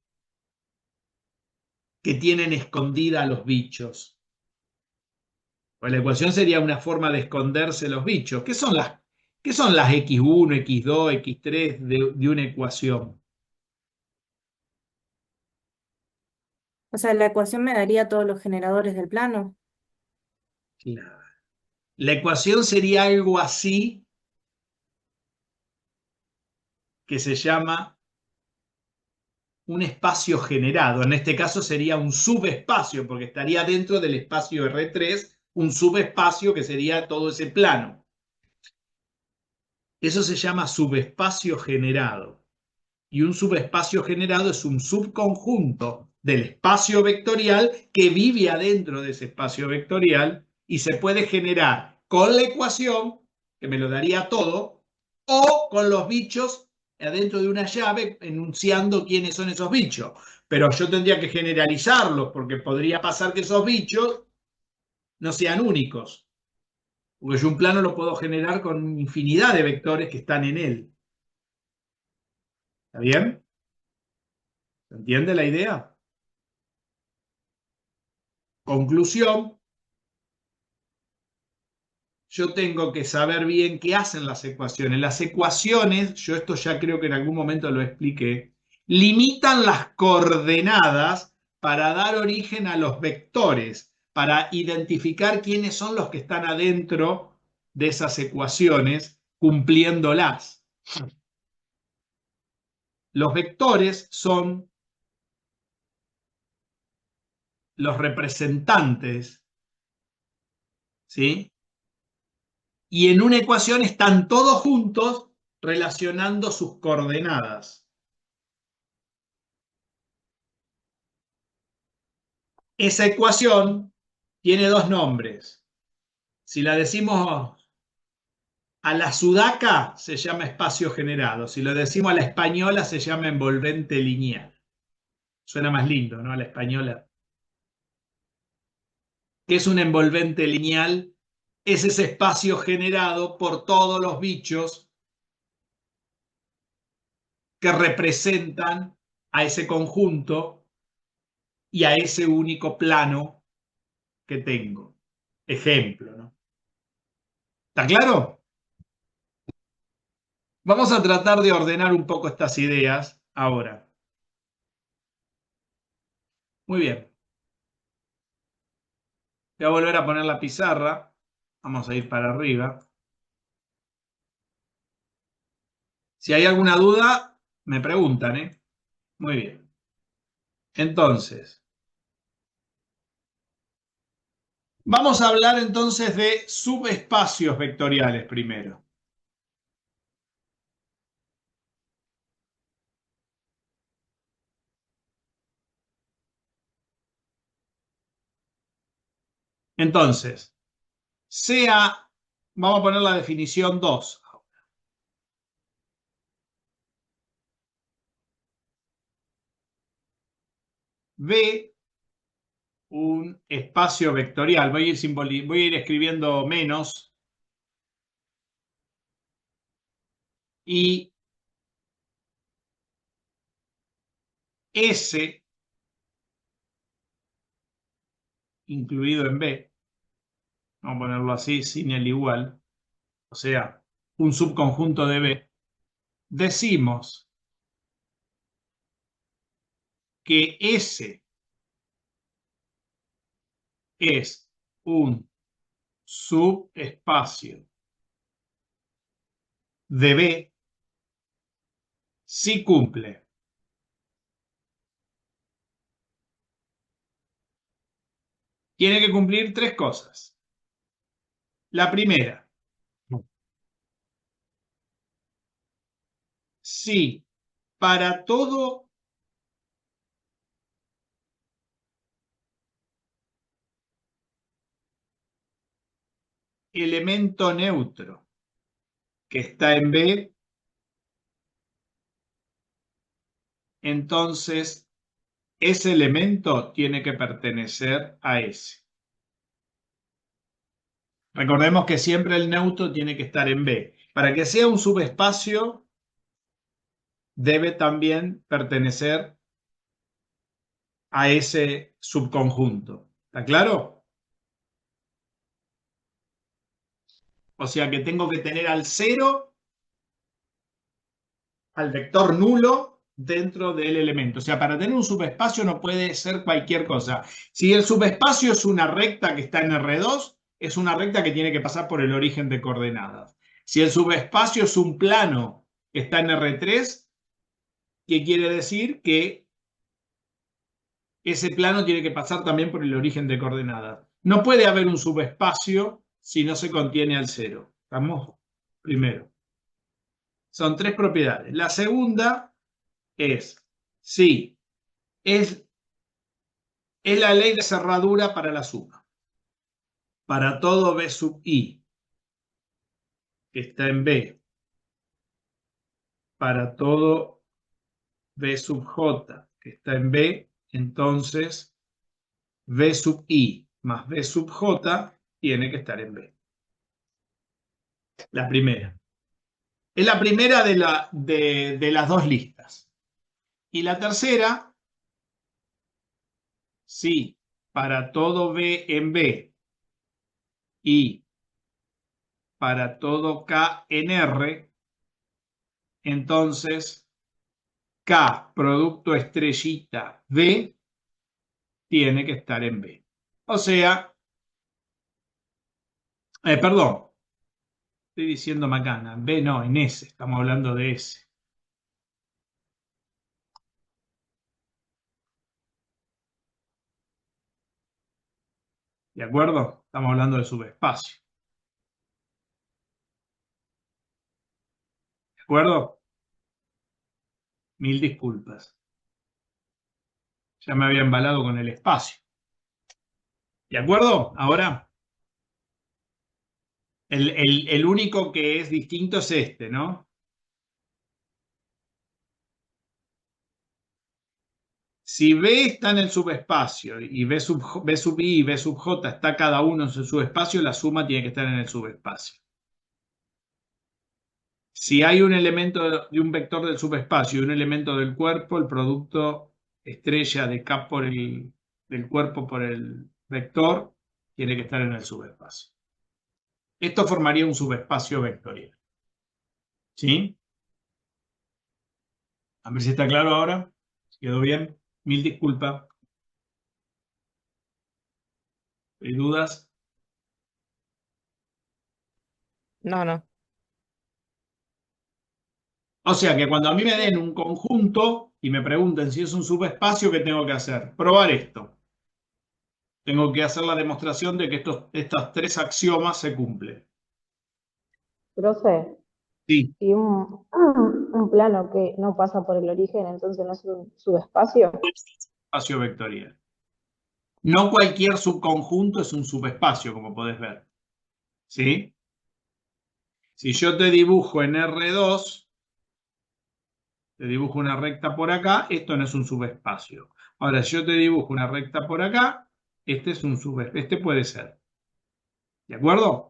que tienen escondida a los bichos? Pues la ecuación sería una forma de esconderse los bichos. ¿Qué son las x1, x2, x3 de una ecuación? O sea, la ecuación me daría todos los generadores del plano. Claro. La ecuación sería algo así que se llama un espacio generado. En este caso sería un subespacio, porque estaría dentro del espacio R3, un subespacio que sería todo ese plano. Eso se llama subespacio generado. Y un subespacio generado es un subconjunto del espacio vectorial que vive adentro de ese espacio vectorial y se puede generar con la ecuación, que me lo daría todo, o con los bichos adentro de una llave enunciando quiénes son esos bichos. Pero yo tendría que generalizarlos porque podría pasar que esos bichos no sean únicos. Porque yo un plano lo puedo generar con infinidad de vectores que están en él. ¿Está bien? ¿Se entiende la idea? Conclusión, yo tengo que saber bien qué hacen las ecuaciones. Las ecuaciones, yo esto ya creo que en algún momento lo expliqué, limitan las coordenadas para dar origen a los vectores, para identificar quiénes son los que están adentro de esas ecuaciones, cumpliéndolas. Los vectores son los representantes, ¿sí? Y en una ecuación están todos juntos relacionando sus coordenadas. Esa ecuación tiene dos nombres. Si la decimos a la sudaca, se llama espacio generado. Si lo decimos a la española, se llama envolvente lineal. Suena más lindo, ¿no? A la española. ¿Qué es un envolvente lineal? Es ese espacio generado por todos los bichos que representan a ese conjunto y a ese único plano que tengo. Ejemplo, ¿no? ¿Está claro? Vamos a tratar de ordenar un poco estas ideas ahora. Muy bien. Voy a volver a poner la pizarra. Vamos a ir para arriba. Si hay alguna duda, me preguntan, ¿eh? Muy bien. Entonces, vamos a hablar entonces de subespacios vectoriales primero. Entonces, vamos a poner la definición 2. V, un espacio vectorial. Voy a ir escribiendo menos. Y S, incluido en B, vamos a ponerlo así, sin el igual, o sea, un subconjunto de B, decimos que S es un subespacio de B si cumple tiene que cumplir tres cosas. La primera, si para todo elemento neutro que está en B entonces ese elemento tiene que pertenecer a ese. Recordemos que siempre el neutro tiene que estar en B. Para que sea un subespacio, debe también pertenecer a ese subconjunto. ¿Está claro? O sea que tengo que tener al 0, al vector nulo, dentro del elemento. O sea, para tener un subespacio no puede ser cualquier cosa. Si el subespacio es una recta que está en R2, es una recta que tiene que pasar por el origen de coordenadas. Si el subespacio es un plano que está en R3, ¿qué quiere decir? Que ese plano tiene que pasar también por el origen de coordenadas. No puede haber un subespacio si no se contiene al 0. ¿Estamos? Primero. Son 3 propiedades. La segunda es, sí, es la ley de cerradura para la suma. Para todo B sub I, que está en B. Para todo B sub J, que está en B, entonces B sub I más B sub J tiene que estar en B. La primera. Es la primera de las dos listas. Y la tercera, sí, para todo B en B y para todo K en R, entonces K producto estrellita B tiene que estar en B. O sea, perdón, estoy diciendo macana, B no, en S, estamos hablando de S. ¿De acuerdo? Estamos hablando de subespacio. ¿De acuerdo? Mil disculpas. Ya me había embalado con el espacio. ¿De acuerdo? Ahora, el único que es distinto es este, ¿no? Si B está en el subespacio y B sub I y B sub J está cada uno en su subespacio, la suma tiene que estar en el subespacio. Si hay un elemento de un vector del subespacio y un elemento del cuerpo, el producto estrella de K del cuerpo por el vector tiene que estar en el subespacio. Esto formaría un subespacio vectorial. ¿Sí? A ver si está claro ahora. ¿Quedó bien? Mil disculpas. ¿Hay dudas? No. O sea que cuando a mí me den un conjunto y me pregunten si es un subespacio, ¿qué tengo que hacer? Probar esto. Tengo que hacer la demostración de que estos 3 axiomas se cumplen. Profe, Sí. y un plano que no pasa por el origen, entonces no es un subespacio. Espacio vectorial. No cualquier subconjunto es un subespacio, como podés ver. ¿Sí? Si yo te dibujo en R2, te dibujo una recta por acá, esto no es un subespacio. Ahora, si yo te dibujo una recta por acá, este es un subespacio. Este puede ser. ¿De acuerdo?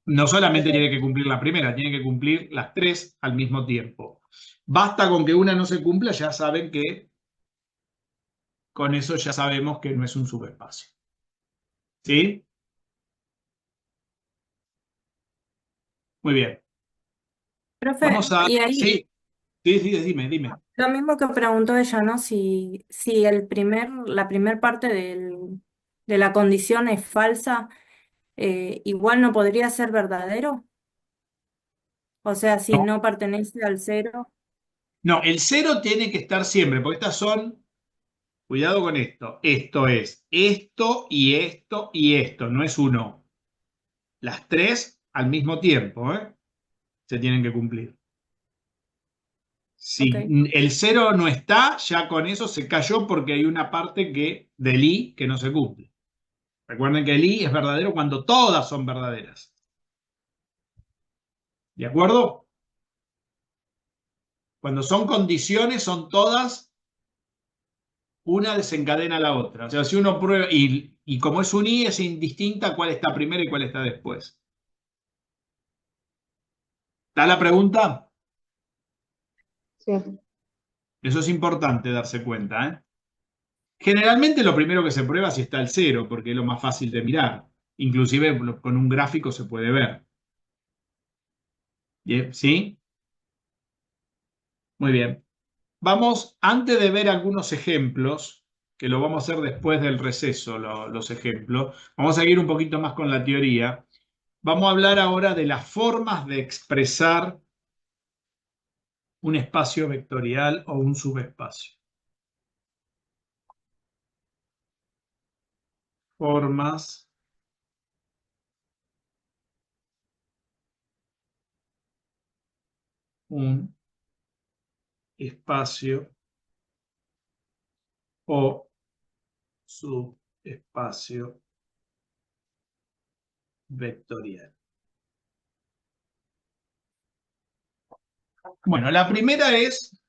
No solamente tiene que cumplir la primera, tiene que cumplir las 3 al mismo tiempo. Basta con que una no se cumpla, ya saben que con eso ya sabemos que no es un subespacio. ¿Sí? Muy bien. Profe, Vamos a... y ahí Sí, dime. lo mismo que preguntó ella, ¿no? Si la primer parte de la condición es falsa, igual no podría ser verdadero. O sea, si No, no pertenece al 0. no, el 0 tiene que estar siempre, porque estas son... Cuidado con esto. Esto es esto y esto y esto, no es uno. Las 3 al mismo tiempo, se tienen que cumplir. Si Ok. el 0 no está, ya con eso se cayó porque hay una parte del i que no se cumple. Recuerden que el i es verdadero cuando todas son verdaderas. ¿De acuerdo? Cuando son condiciones, son todas, una desencadena a la otra. O sea, si uno prueba, y como es un y, es indistinta cuál está primero y cuál está después. ¿Está la pregunta? Sí. Eso es importante darse cuenta, ¿eh? Generalmente lo primero que se prueba es si está el cero, porque es lo más fácil de mirar. Inclusive con un gráfico se puede ver. Bien, ¿sí? Muy bien. Vamos, antes de ver algunos ejemplos, que lo vamos a hacer después del receso, los ejemplos, vamos a ir un poquito más con la teoría. Vamos a hablar ahora de las formas de expresar un espacio vectorial o un subespacio. Formas un espacio o subespacio vectorial. Bueno, la primera es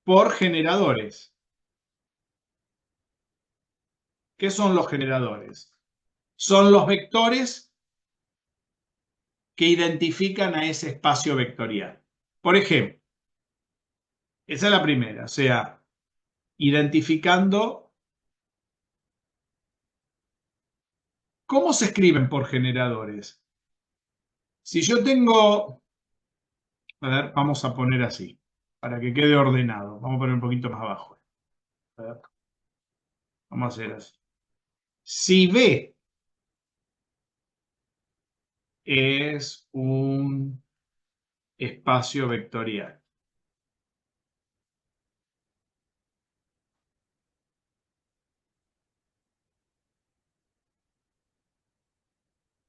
por generadores. ¿Qué son los generadores? Son los vectores que identifican a ese espacio vectorial. Por ejemplo, esa es la primera, o sea, identificando. ¿Cómo se escriben por generadores? Si yo tengo, a ver, vamos a poner así, para que quede ordenado. Vamos a poner un poquito más abajo. A ver, vamos a hacer así. Si B es un espacio vectorial,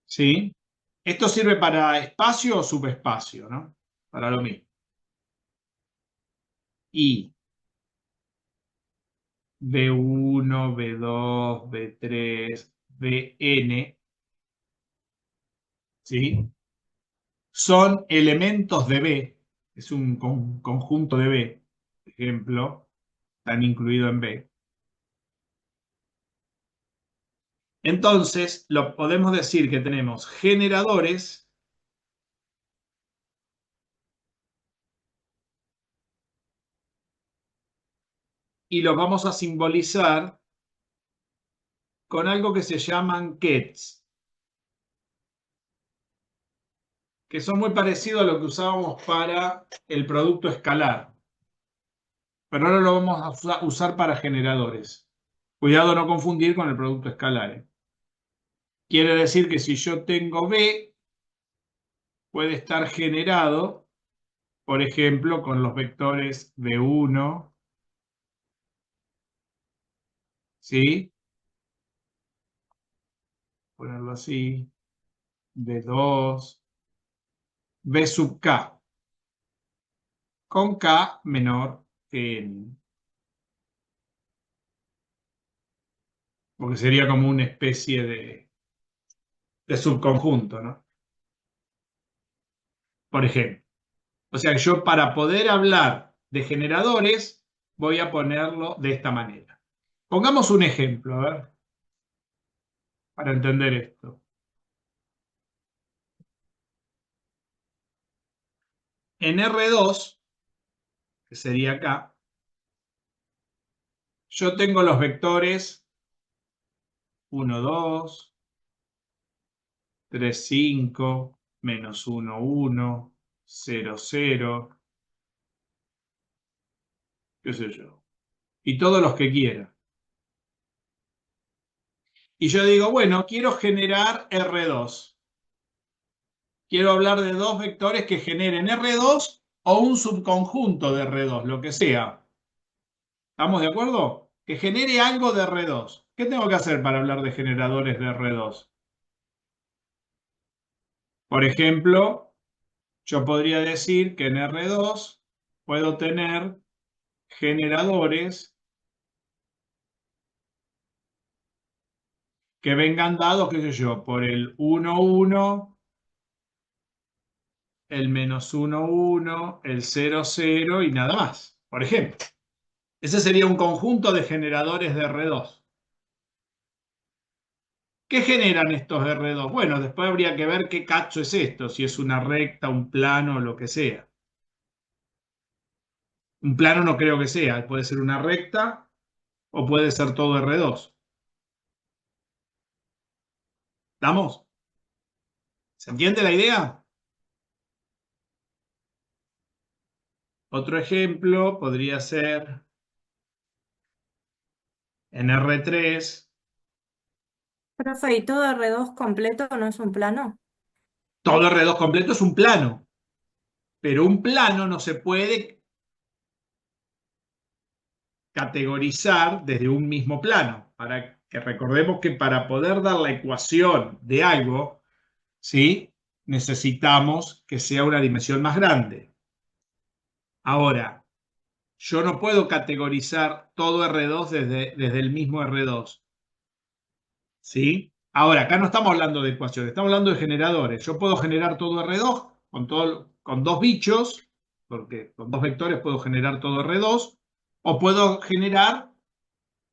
¿sí? Esto sirve para espacio o subespacio, ¿no? Para lo mismo. Y B1, B2, B3, Bn, ¿sí? Son elementos de B, es un conjunto de B, por ejemplo, están incluidos en B. Entonces, lo podemos decir que tenemos generadores y los vamos a simbolizar con algo que se llaman kets, que son muy parecidos a lo que usábamos para el producto escalar, pero ahora lo vamos a usar para generadores. Cuidado no confundir con el producto escalar, ¿eh? Quiere decir que si yo tengo B, puede estar generado, por ejemplo, con los vectores B1, ¿sí? Ponerlo así, B2, B sub K, con K menor que N. Porque sería como una especie de subconjunto, ¿no? Por ejemplo. O sea, yo para poder hablar de generadores voy a ponerlo de esta manera. Pongamos un ejemplo, a ver, para entender esto. En R2, que sería acá, yo tengo los vectores 1, 2, 3, 5, menos 1, 1, 0, 0, qué sé yo, y todos los que quiera. Y yo digo, bueno, quiero generar R2. Quiero hablar de dos vectores que generen R2 o un subconjunto de R2, lo que sea. ¿Estamos de acuerdo? Que genere algo de R2. ¿Qué tengo que hacer para hablar de generadores de R2? Por ejemplo, yo podría decir que en R2 puedo tener generadores que vengan dados, qué sé yo, por el 1, 1, el -1, 1, el 0, 0 y nada más, por ejemplo. Ese sería un conjunto de generadores de R2. ¿Qué generan estos R2? Bueno, después habría que ver qué cacho es esto, si es una recta, un plano o lo que sea. Un plano no creo que sea, puede ser una recta o puede ser todo R2. ¿Estamos? ¿Se entiende la idea? Otro ejemplo podría ser en R3. Profe, ¿y todo R2 completo no es un plano? Todo R2 completo es un plano, pero un plano no se puede categorizar desde un mismo plano. Para que recordemos que para poder dar la ecuación de algo, ¿sí? Necesitamos que sea una dimensión más grande. Ahora, yo no puedo categorizar todo R2 desde el mismo R2, ¿sí? Ahora, acá no estamos hablando de ecuaciones, estamos hablando de generadores. Yo puedo generar todo R2 con dos bichos, porque con dos vectores puedo generar todo R2, o puedo generar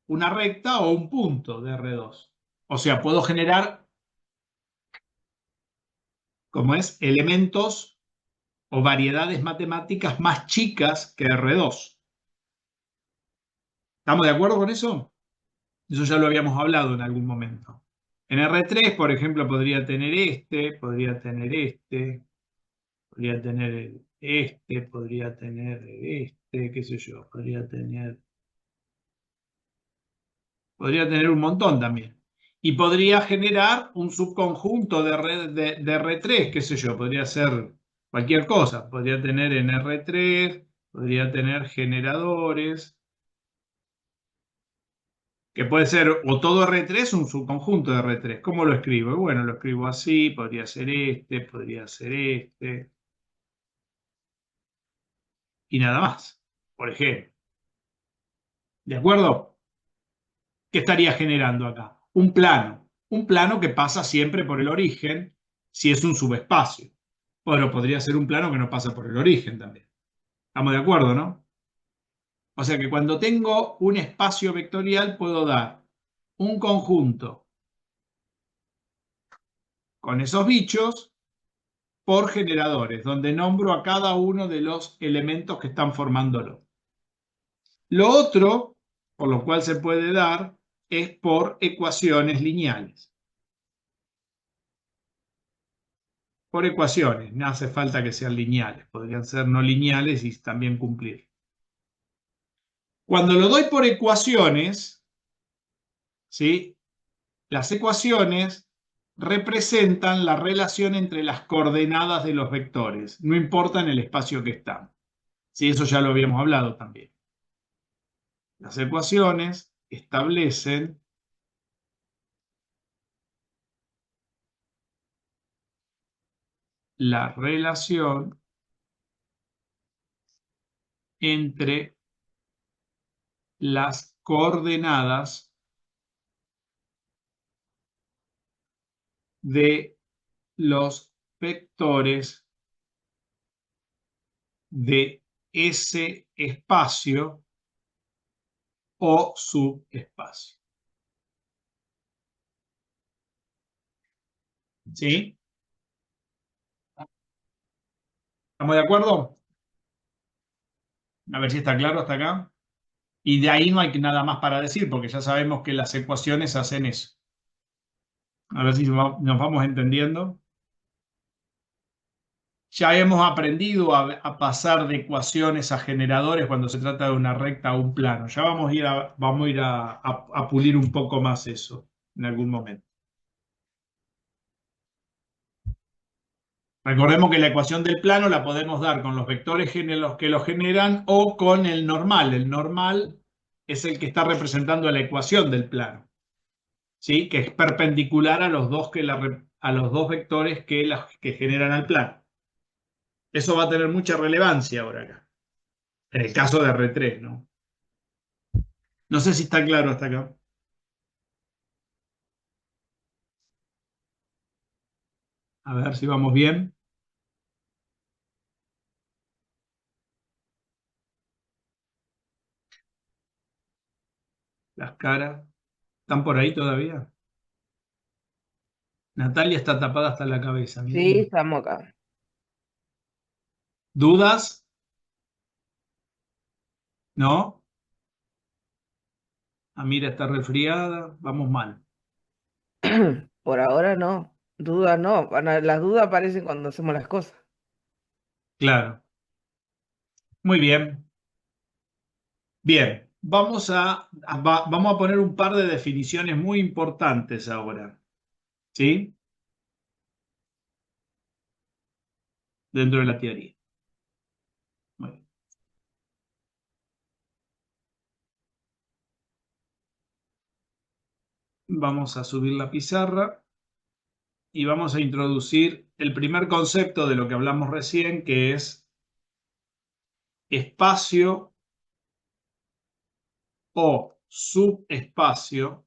una recta o un punto de R2. O sea, puedo generar, como es, elementos o variedades matemáticas más chicas que R2. ¿Estamos de acuerdo con eso? Eso ya lo habíamos hablado en algún momento. En R3, por ejemplo, podría tener este, podría tener este, podría tener este, podría tener este, qué sé yo, podría tener un montón también. Y podría generar un subconjunto de R3, qué sé yo, podría ser cualquier cosa. Podría tener en R3, podría tener generadores, que puede ser o todo R3 o un subconjunto de R3. ¿Cómo lo escribo? Bueno, lo escribo así, podría ser este, podría ser este, y nada más, por ejemplo. ¿De acuerdo? ¿Qué estaría generando acá? Un plano que pasa siempre por el origen, si es un subespacio. Bueno, podría ser un plano que no pasa por el origen también. ¿Estamos de acuerdo, no? O sea que cuando tengo un espacio vectorial puedo dar un conjunto con esos bichos por generadores, donde nombro a cada uno de los elementos que están formándolo. Lo otro, por lo cual se puede dar, es por ecuaciones lineales. Por ecuaciones, no hace falta que sean lineales, podrían ser no lineales y también cumplir. Cuando lo doy por ecuaciones, ¿sí? Las ecuaciones representan la relación entre las coordenadas de los vectores, no importa en el espacio que están. Sí, eso ya lo habíamos hablado también. Las ecuaciones establecen la relación entre las coordenadas de los vectores de ese espacio o subespacio. ¿Sí? ¿Estamos de acuerdo? A ver si está claro hasta acá. Y de ahí no hay nada más para decir, porque ya sabemos que las ecuaciones hacen eso. A ver si nos vamos entendiendo. Ya hemos aprendido a pasar de ecuaciones a generadores cuando se trata de una recta o un plano. Ya vamos a ir a pulir un poco más eso en algún momento. Recordemos que la ecuación del plano la podemos dar con los vectores que lo generan o con el normal. El normal es el que está representando la ecuación del plano, ¿sí? Que es perpendicular a los dos, a los dos vectores que generan al plano. Eso va a tener mucha relevancia ahora acá, en el caso de R3, ¿no? No sé si está claro hasta acá. A ver si vamos bien. cara. ¿Están por ahí todavía? Natalia está tapada hasta la cabeza. Sí, Miren. estamos acá. ¿Dudas? ¿No? Amira está resfriada. Vamos mal. Por ahora no. Dudas no. Las dudas aparecen cuando hacemos las cosas. Claro. Muy bien. Bien. Vamos a poner un par de definiciones muy importantes ahora. ¿Sí? Dentro de la teoría. Muy bien. Vamos a subir la pizarra y vamos a introducir el primer concepto de lo que hablamos recién, que es espacio o subespacio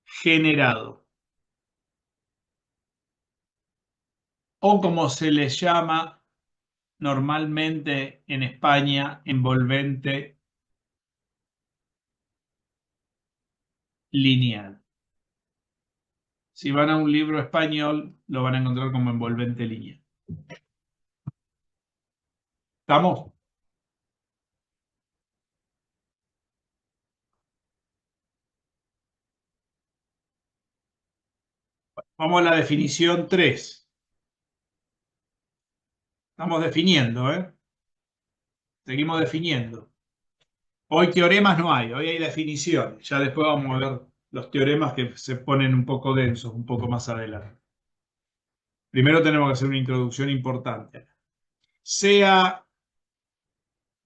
generado, o como se le llama normalmente en España, envolvente lineal. Si van a un libro español, lo van a encontrar como envolvente lineal. ¿Estamos? Vamos a la definición 3. Estamos definiendo, ¿eh? Seguimos definiendo. Hoy teoremas no hay, hoy hay definiciones. Ya después vamos a ver los teoremas que se ponen un poco densos, un poco más adelante. Primero tenemos que hacer una introducción importante. Sea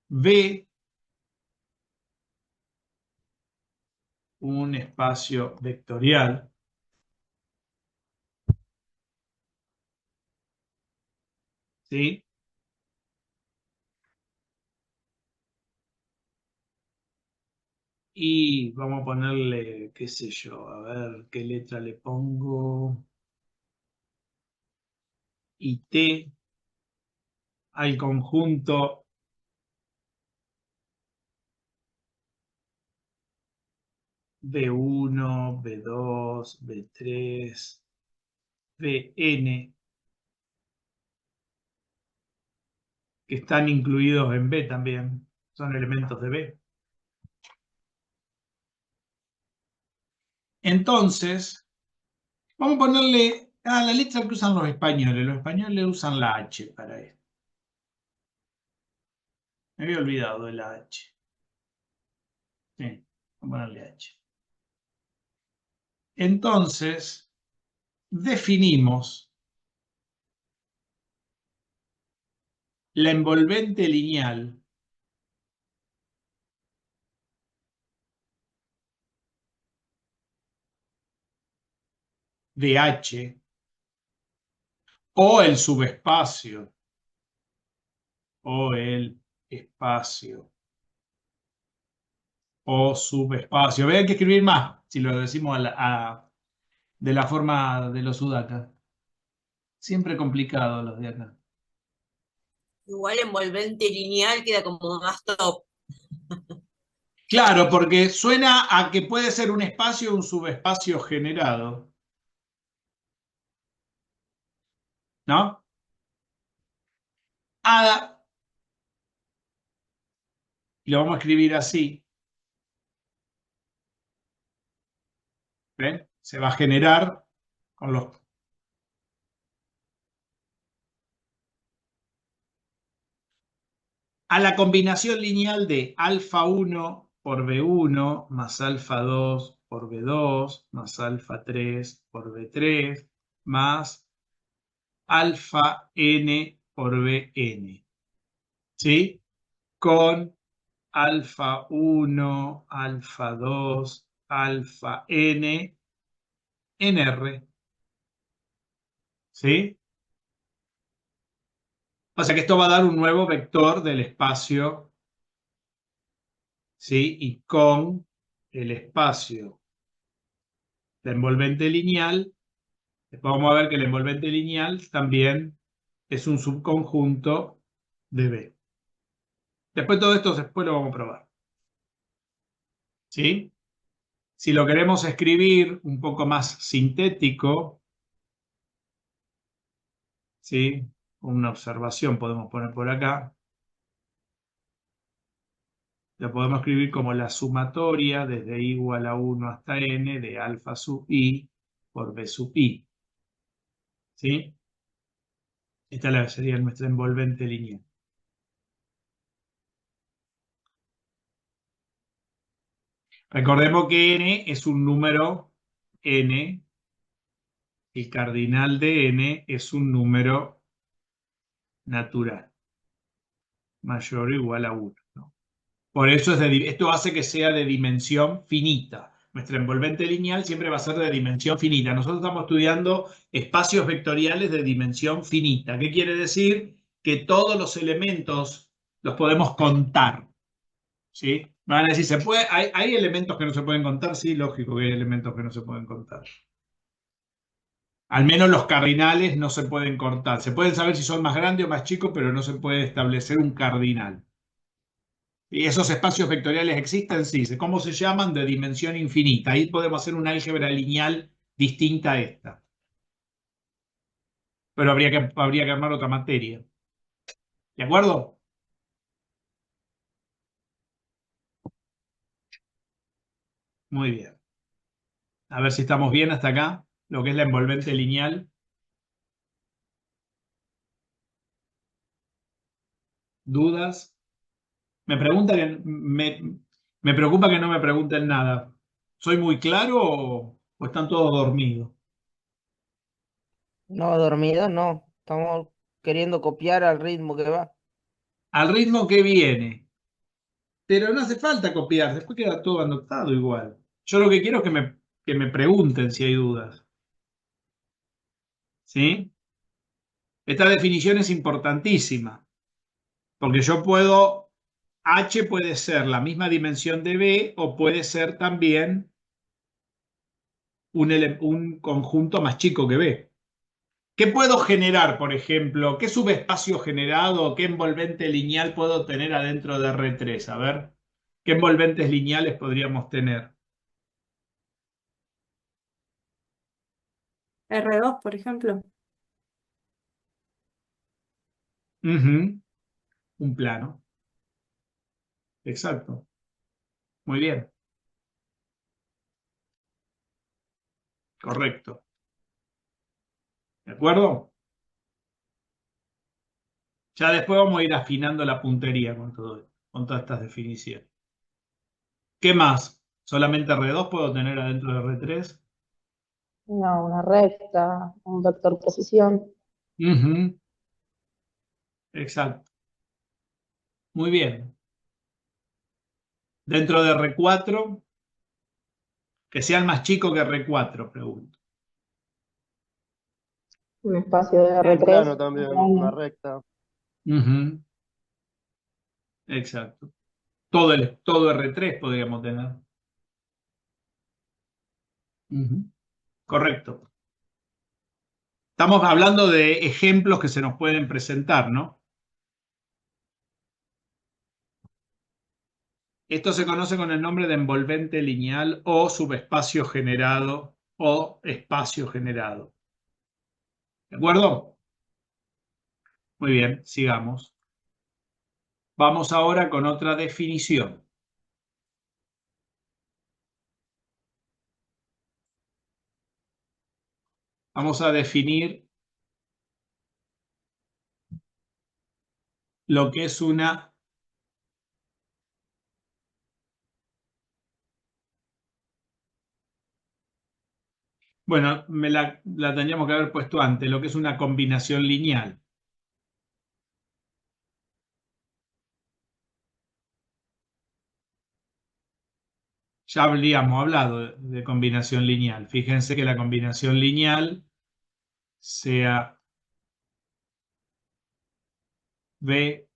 V un espacio vectorial, ¿sí? Y vamos a ponerle, qué sé yo, a ver qué letra le pongo. Y T al conjunto B1, B2, B3, Bn, que están incluidos en B también, son elementos de B. Entonces, vamos a ponerle a la letra que usan los españoles usan la H para esto. Me había olvidado de la H. Sí, vamos a ponerle H. Entonces, definimos la envolvente lineal de H o el subespacio o el espacio o subespacio. Vean que escribir más si lo decimos de la forma de los sudacas. Siempre complicado los de acá. Igual envolvente lineal queda como más top. Claro, porque suena a que puede ser un espacio o un subespacio generado. ¿No? Y lo vamos a escribir así. ¿Ven? Se va a generar con los... A la combinación lineal de alfa 1 por B1 más alfa 2 por B2 más alfa 3 por B3 más alfa n por Bn. ¿Sí? Con alfa 1, alfa 2, alfa n en R. ¿Sí? O sea que esto va a dar un nuevo vector del espacio, ¿sí? Y con el espacio de envolvente lineal, después vamos a ver que el envolvente lineal también es un subconjunto de B. Después todo esto después lo vamos a probar. ¿Sí? Si lo queremos escribir un poco más sintético, ¿sí? Una observación podemos poner por acá. Lo podemos escribir como la sumatoria desde i igual a 1 hasta n de alfa sub i por b sub i. ¿Sí? Esta sería nuestra envolvente lineal. Recordemos que n es un número n, el cardinal de n es un número natural, mayor o igual a 1, ¿no? Por eso esto hace que sea de dimensión finita. Nuestra envolvente lineal siempre va a ser de dimensión finita. Nosotros estamos estudiando espacios vectoriales de dimensión finita. ¿Qué quiere decir? Que todos los elementos los podemos contar. ¿Sí? Me van a decir, ¿hay elementos que no se pueden contar? Sí, lógico que hay elementos que no se pueden contar. Al menos los cardinales no se pueden cortar. Se pueden saber si son más grandes o más chicos, pero no se puede establecer un cardinal. ¿Y esos espacios vectoriales existen? Sí. ¿Cómo se llaman? De dimensión infinita. Ahí podemos hacer una álgebra lineal distinta a esta. Pero habría que armar otra materia. ¿De acuerdo? Muy bien. A ver si estamos bien hasta acá. Lo que es la envolvente lineal. ¿Dudas? Me preocupa que no me pregunten nada. ¿Soy muy claro o están todos dormidos? No, dormido no. Estamos queriendo copiar al ritmo que va. Al ritmo que viene. Pero no hace falta copiar, después queda todo anotado igual. Yo lo que quiero es que me pregunten si hay dudas. ¿Sí? Esta definición es importantísima, porque H puede ser la misma dimensión de B o puede ser también un conjunto más chico que B. ¿Qué puedo generar, por ejemplo? ¿Qué subespacio generado, qué envolvente lineal puedo tener adentro de R3? A ver, ¿qué envolventes lineales podríamos tener? R2, por ejemplo. Ujú, un plano. Exacto. Muy bien. Correcto. ¿De acuerdo? Ya después vamos a ir afinando la puntería con todas estas definiciones. ¿Qué más? ¿Solamente R2 puedo tener adentro de R3? No, una recta, un vector posición. Ujú, exacto. Muy bien. Dentro de R4, que sean más chicos que R4, pregunto. Un espacio de Un plano R3 también, una grande. recta. Ujú, exacto. Todo R3 podríamos tener. Ujú, correcto. Estamos hablando de ejemplos que se nos pueden presentar, ¿no? Esto se conoce con el nombre de envolvente lineal o subespacio generado o espacio generado. ¿De acuerdo? Muy bien, sigamos. Vamos ahora con otra definición. Vamos a definir lo que es una bueno, la tendríamos que haber puesto antes, lo que es una combinación lineal. Ya habríamos hablado de combinación lineal. Fíjense que la combinación lineal sea B,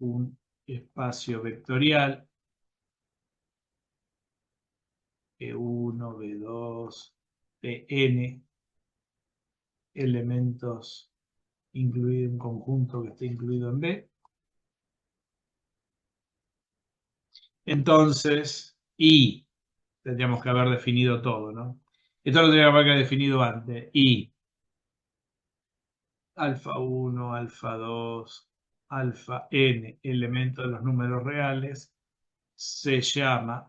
un espacio vectorial, B1, B2, Bn, elementos incluidos en conjunto que esté incluido en B. Entonces, y tendríamos que haber definido todo, ¿no? Esto lo tendríamos que haber definido antes. Y alfa 1, alfa 2, alfa n, elemento de los números reales, se llama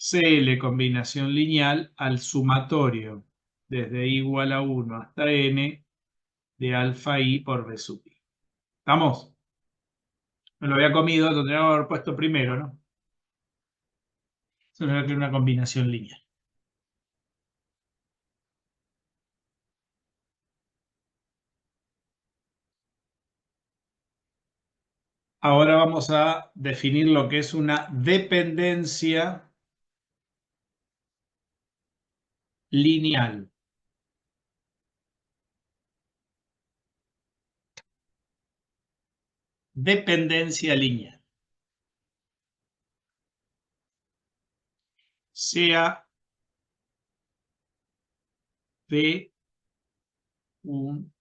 CL combinación lineal al sumatorio desde i igual a 1 hasta n de alfa i por b sub i. ¿Estamos? Me lo había comido, lo tendría que haber puesto primero, ¿no? Eso es una combinación lineal. Ahora vamos a definir lo que es una dependencia lineal. Dependencia lineal. Sea de un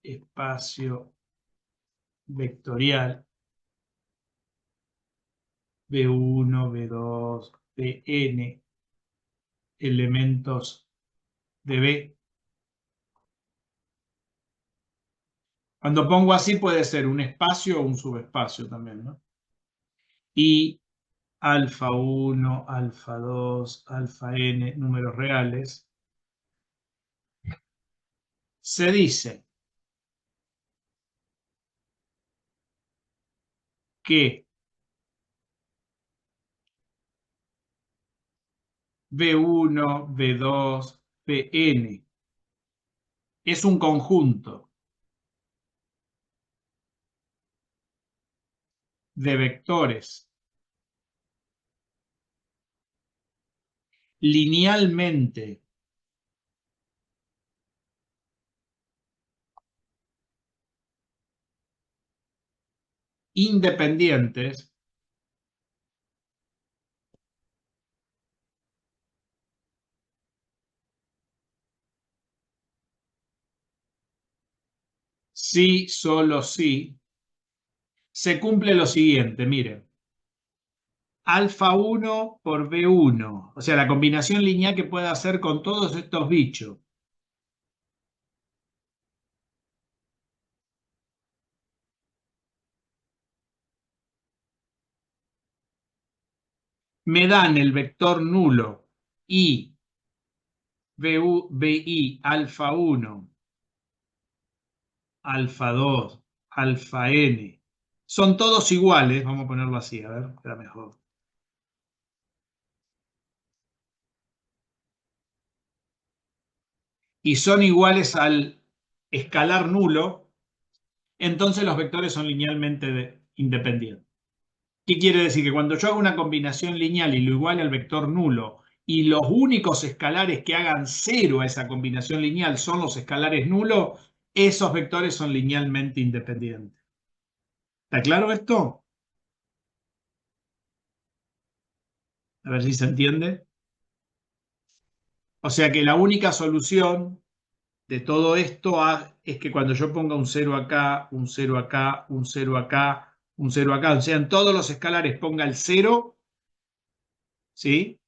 espacio vectorial B1, B2, Bn elementos de B. Cuando pongo así puede ser un espacio o un subespacio también, ¿no? Y alfa 1, alfa 2, alfa n, números reales, se dice que B1, B2, Bn es un conjunto de vectores linealmente independientes si, solo si, se cumple lo siguiente, miren. Alfa 1 por B1, o sea, la combinación lineal que pueda hacer con todos estos bichos. Me dan el vector nulo I, BI, alfa 1, alfa 2, alfa n. Son todos iguales, vamos a ponerlo así, a ver, queda mejor. Y son iguales al escalar nulo, entonces los vectores son linealmente independientes. ¿Qué quiere decir? Que cuando yo hago una combinación lineal y lo iguale al vector nulo, y los únicos escalares que hagan cero a esa combinación lineal son los escalares nulos, esos vectores son linealmente independientes. ¿Está claro esto? A ver si se entiende. O sea que la única solución de todo esto es que cuando yo ponga un 0 acá, un 0 acá, un 0 acá, un 0 acá, o sea, en todos los escalares ponga el 0, ¿sí?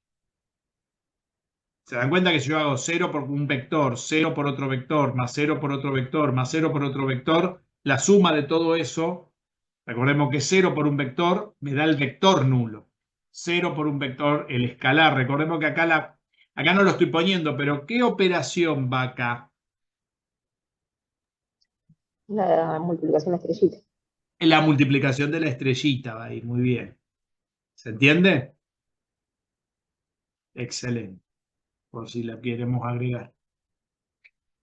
¿Se dan cuenta que si yo hago 0 por un vector, 0 por otro vector, más 0 por otro vector, más 0 por otro vector, la suma de todo eso, recordemos que 0 por un vector me da el vector nulo. 0 por un vector, el escalar. Recordemos que acá no lo estoy poniendo, pero ¿qué operación va acá? La multiplicación de estrellita. La multiplicación de la estrellita va ahí, muy bien. ¿Se entiende? Excelente. Por si la queremos agregar.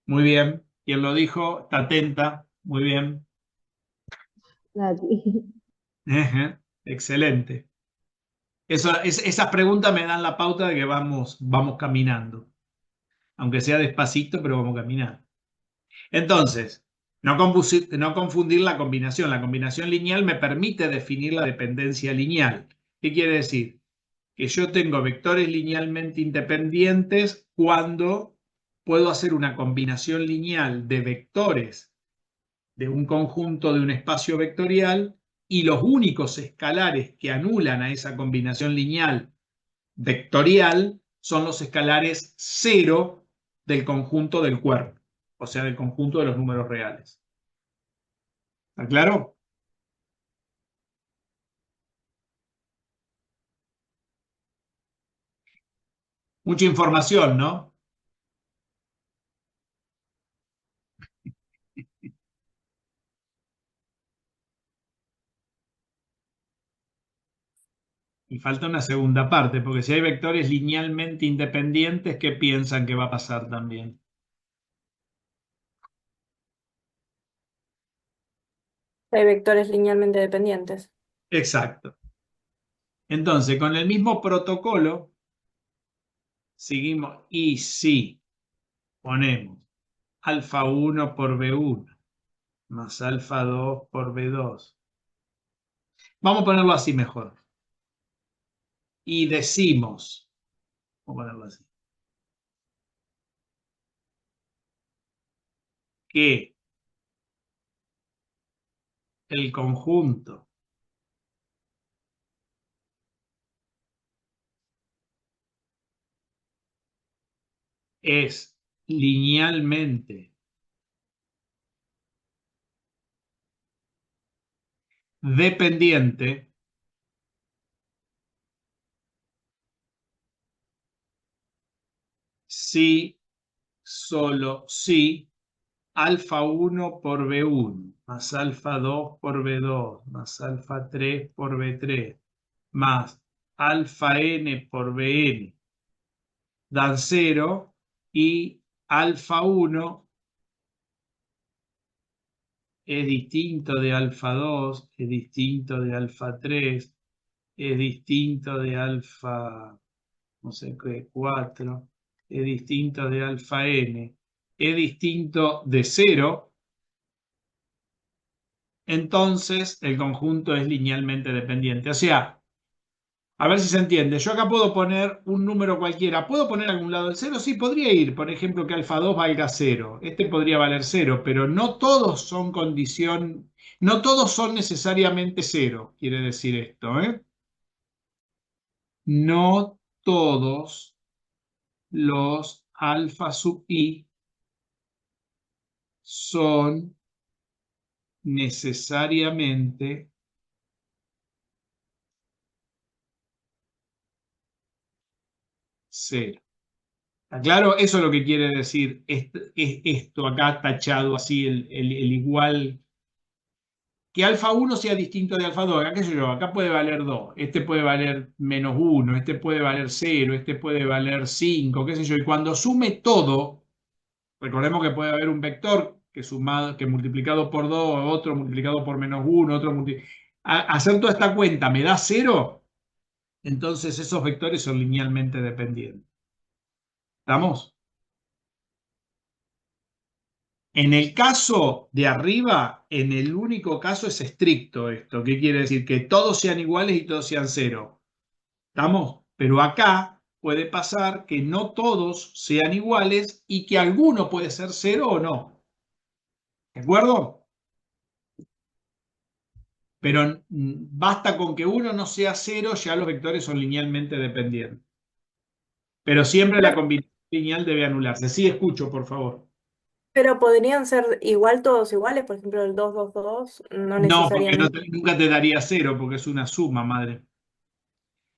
Muy bien. ¿Quién lo dijo? Está atenta. Muy bien. Nati. Excelente. Esas preguntas me dan la pauta de que vamos caminando. Aunque sea despacito, pero vamos caminando. Entonces, no confundir la combinación. La combinación lineal me permite definir la dependencia lineal. ¿Qué quiere decir? que yo tengo vectores linealmente independientes cuando puedo hacer una combinación lineal de vectores de un conjunto de un espacio vectorial y los únicos escalares que anulan a esa combinación lineal vectorial son los escalares 0 del conjunto del cuerpo, o sea, del conjunto de los números reales. ¿Está claro? Mucha información, ¿no? Y falta una segunda parte, porque si hay vectores linealmente independientes, ¿qué piensan que va a pasar también? Hay vectores linealmente dependientes. Exacto. Entonces, con el mismo protocolo, seguimos. Y si ponemos alfa 1 por B1 más alfa 2 por B2. Vamos a ponerlo así mejor. Y decimos, vamos a ponerlo así, que el conjunto es linealmente dependiente si, solo si, alfa 1 por B1 más alfa 2 por B2 más alfa 3 por B3 más alfa n por Bn dan 0 y alfa 1 es distinto de alfa 2, es distinto de alfa 3, es distinto de alfa, no sé qué, 4, es distinto de alfa n, es distinto de 0, entonces el conjunto es linealmente dependiente. O sea, a ver si se entiende. Yo acá puedo poner un número cualquiera. ¿Puedo poner a algún lado el 0? Sí, podría ir. Por ejemplo, que alfa 2 valga 0. Este podría valer 0, pero no todos son condición, no todos son necesariamente 0, quiere decir esto, ¿eh? No todos los alfa sub i son necesariamente 0. ¿Está claro? Eso es lo que quiere decir esto acá tachado así, el igual. Que alfa 1 sea distinto de alfa 2. Acá, qué sé yo, acá puede valer 2, este puede valer menos 1, este puede valer 0, este puede valer 5, qué sé yo. Y cuando sume todo, recordemos que puede haber un vector que sumado, que multiplicado por 2, otro multiplicado por menos 1, otro hacer toda esta cuenta me da 0, entonces esos vectores son linealmente dependientes. ¿Estamos? En el caso de arriba, en el único caso es estricto esto. ¿Qué quiere decir? Que todos sean iguales y todos sean 0. ¿Estamos? Pero acá puede pasar que no todos sean iguales y que alguno puede ser 0 o no. ¿De acuerdo? Pero basta con que uno no sea 0, ya los vectores son linealmente dependientes. Pero siempre la combinación lineal debe anularse. Sí, escucho, por favor. Pero podrían ser igual todos iguales, por ejemplo, el 2, 2, 2, no No, porque necesariamente. nunca te daría 0, porque es una suma, madre.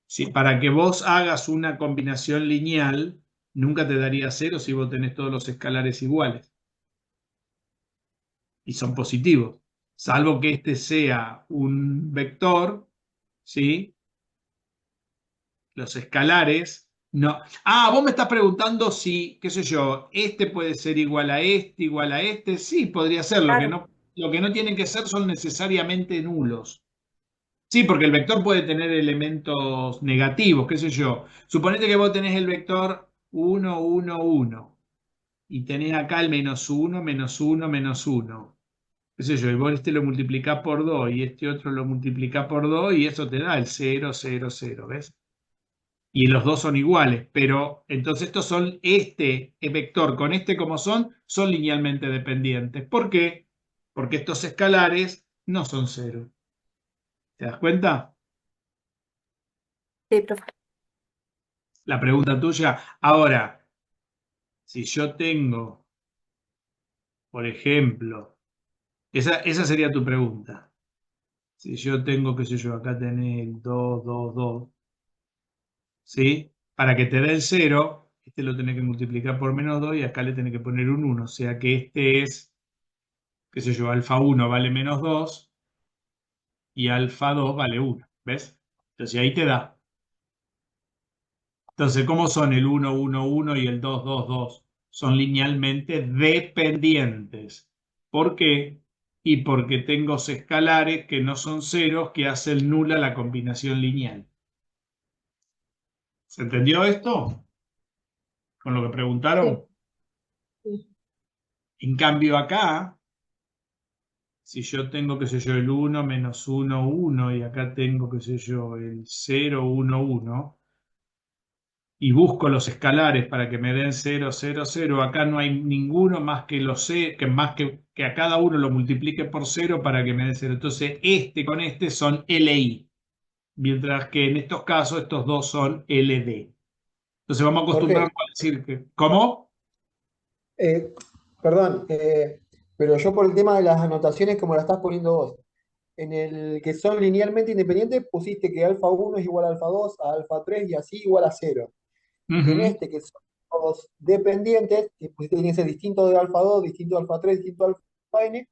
Sí, para que vos hagas una combinación lineal, nunca te daría 0 si vos tenés todos los escalares iguales. Y son positivos. Salvo que este sea un vector, ¿sí? Los escalares no. Ah, vos me estás preguntando si, qué sé yo, este puede ser igual a este, igual a este. Sí, podría ser. Claro. Lo que no tienen que ser son necesariamente nulos. Sí, porque el vector puede tener elementos negativos, qué sé yo. Suponete que vos tenés el vector 1, 1, 1 y tenés acá el menos 1, menos 1, menos 1. Qué sé yo, y vos este lo multiplicás por 2 y este otro lo multiplicás por 2 y eso te da el 0, 0, 0, ¿ves? y los dos son iguales, pero entonces estos son, este vector con este como son linealmente dependientes. ¿Por qué? Porque estos escalares no son cero. ¿Te das cuenta? Sí, profe. La pregunta tuya. Ahora, si yo tengo, por ejemplo, esa sería tu pregunta. Si yo tengo, qué sé yo, acá tenés 2, 2, 2, ¿sí? Para que te dé el 0, este lo tenés que multiplicar por -2 y acá le tenés que poner un 1. O sea que este es, qué sé yo, alfa 1 vale -2 y alfa 2 vale 1. ¿Ves? Entonces ahí te da. Entonces, ¿cómo son el 1, 1, 1 y el 2, 2, 2? Son linealmente dependientes. ¿Por qué? Y porque tengo escalares que no son ceros que hacen nula la combinación lineal. ¿Se entendió esto? Con lo que preguntaron. Sí. En cambio acá, si yo tengo, qué sé yo, el 1 menos 1, 1 y acá tengo, qué sé yo, el 0, 1, 1 y busco los escalares para que me den 0, 0, 0, acá no hay ninguno más que que a cada uno lo multiplique por 0 para que me dé 0. Entonces este con este son LI, mientras que en estos casos estos dos son LD. Entonces vamos a acostumbrarnos Jorge, a decir que, ¿cómo? eh, perdón, pero yo por el tema de las anotaciones como la estás poniendo vos, en el que son linealmente independientes pusiste que alfa 1 es igual a alfa 2, a alfa 3 y así igual a 0. En Ujú. este que son todos dependientes, que pusiste que tiene que ser distinto de alfa 2, distinto de alfa 3, distinto de alfa n,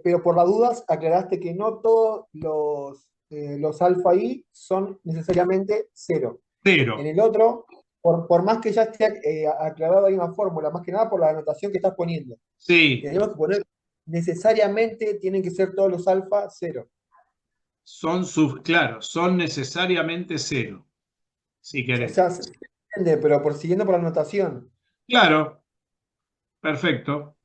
pero por las dudas aclaraste que no todos los alfa i son necesariamente 0. En 0. el otro, por más que ya esté aclarado ahí una fórmula, más que nada por la anotación que estás poniendo, Sí, tenemos que poner necesariamente tienen que ser todos los alfa 0. claro, son necesariamente 0, si O querés. sea, se entiende, pero siguiendo por la anotación. Claro, perfecto.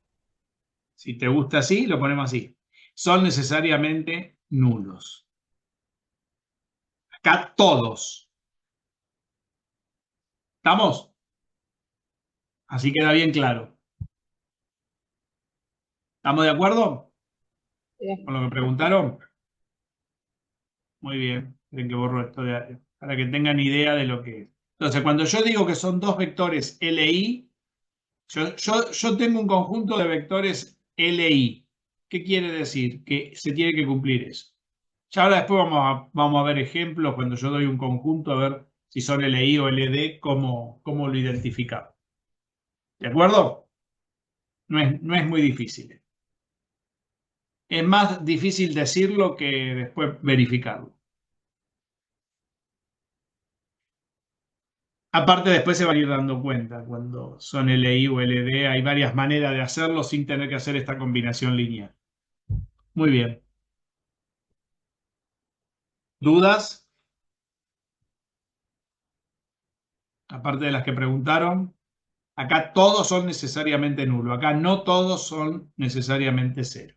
Si te gusta así, lo ponemos así. Son necesariamente nulos. Acá todos. ¿Estamos? Así queda bien claro. ¿Estamos de acuerdo Sí. con lo que preguntaron? Muy bien. Miren que borro esto para que tengan idea de lo que es. Entonces, cuando yo digo que son dos vectores LI, yo tengo un conjunto de vectores LI. ¿Qué quiere decir? Que se tiene que cumplir eso. Ya ahora después vamos a ver ejemplos cuando yo doy un conjunto, a ver si son LI o LD, cómo lo identificamos. ¿De acuerdo? No es muy difícil. Es más difícil decirlo que después verificarlo. Aparte, después se van a ir dando cuenta cuando son LI o LD. Hay varias maneras de hacerlo sin tener que hacer esta combinación lineal. Muy bien. ¿Dudas? Aparte de las que preguntaron. Acá todos son necesariamente nulos. Acá no todos son necesariamente cero.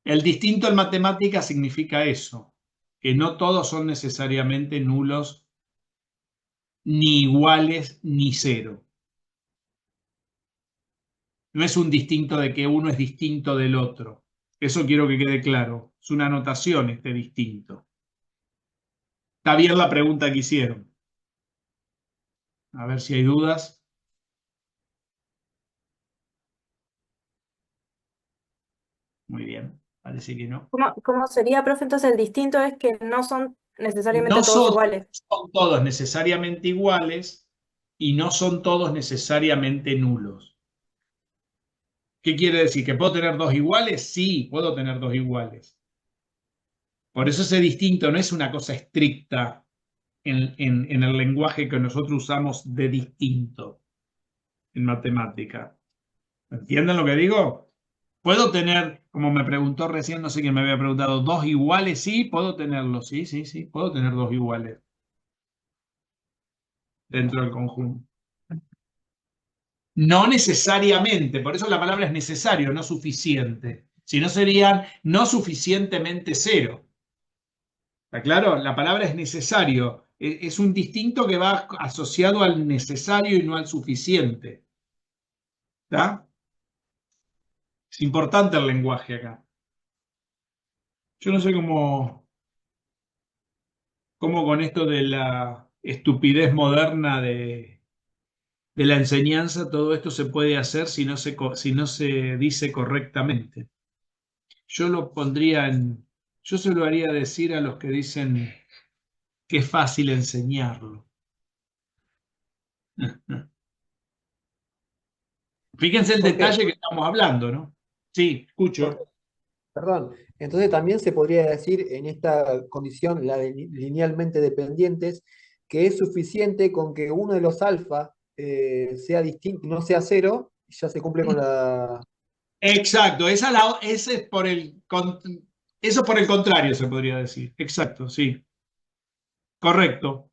El distinto en matemática significa eso, que no todos son necesariamente nulos, ni iguales, ni cero. No es un distinto de que uno es distinto del otro. Eso quiero que quede claro. Es una anotación este distinto. Está bien la pregunta que hicieron. A ver si hay dudas. Muy bien, parece que no. ¿Cómo sería, profe? Entonces el distinto es que no son necesariamente No todos iguales. son todos necesariamente iguales y no son todos necesariamente nulos. ¿Qué quiere decir? ¿Que puedo tener dos iguales? Sí, puedo tener dos iguales. Por eso ese distinto no es una cosa estricta en el lenguaje que nosotros usamos de distinto en matemática. ¿Entienden lo que digo? ¿Puedo tener, como me preguntó recién, no sé quién me había preguntado, dos iguales? Sí, puedo tenerlos. Sí, sí, sí, puedo tener dos iguales dentro del conjunto. No necesariamente, por eso la palabra es necesario, no suficiente. Si no serían no suficientemente cero. ¿Está claro? La palabra es necesario. Es un distinto que va asociado al necesario y no al suficiente. ¿Está? Es importante el lenguaje acá. Yo no sé cómo con esto de la estupidez moderna de la enseñanza, todo esto se puede hacer si no se dice correctamente. Yo lo pondría yo se lo haría decir a los que dicen que es fácil enseñarlo. Fíjense el ¿Por qué? detalle que estamos hablando, ¿no? Sí, escucho. Perdón, entonces también se podría decir en esta condición, la de linealmente dependientes, que es suficiente con que uno de los alfa sea distinto, no sea cero, y ya se cumple con la... Exacto, ese es eso por el contrario se podría decir. Exacto, sí. Correcto.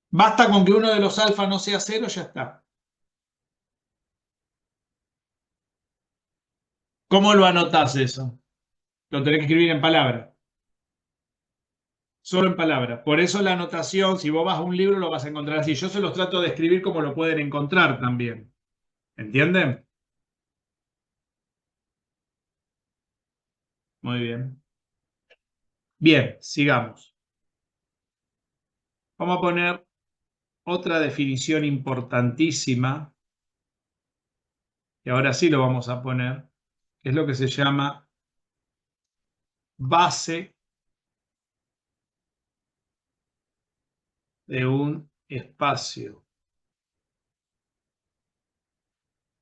Basta con que uno de los alfa no sea cero, ya está. ¿Cómo lo anotás eso? Lo tenés que escribir en palabras. Solo en palabras. Por eso la anotación, si vos vas a un libro, lo vas a encontrar así. Yo se los trato de escribir como lo pueden encontrar también. ¿Entienden? Muy bien. Bien, sigamos. Vamos a poner otra definición importantísima, y ahora sí lo vamos a poner, que es lo que se llama base de un espacio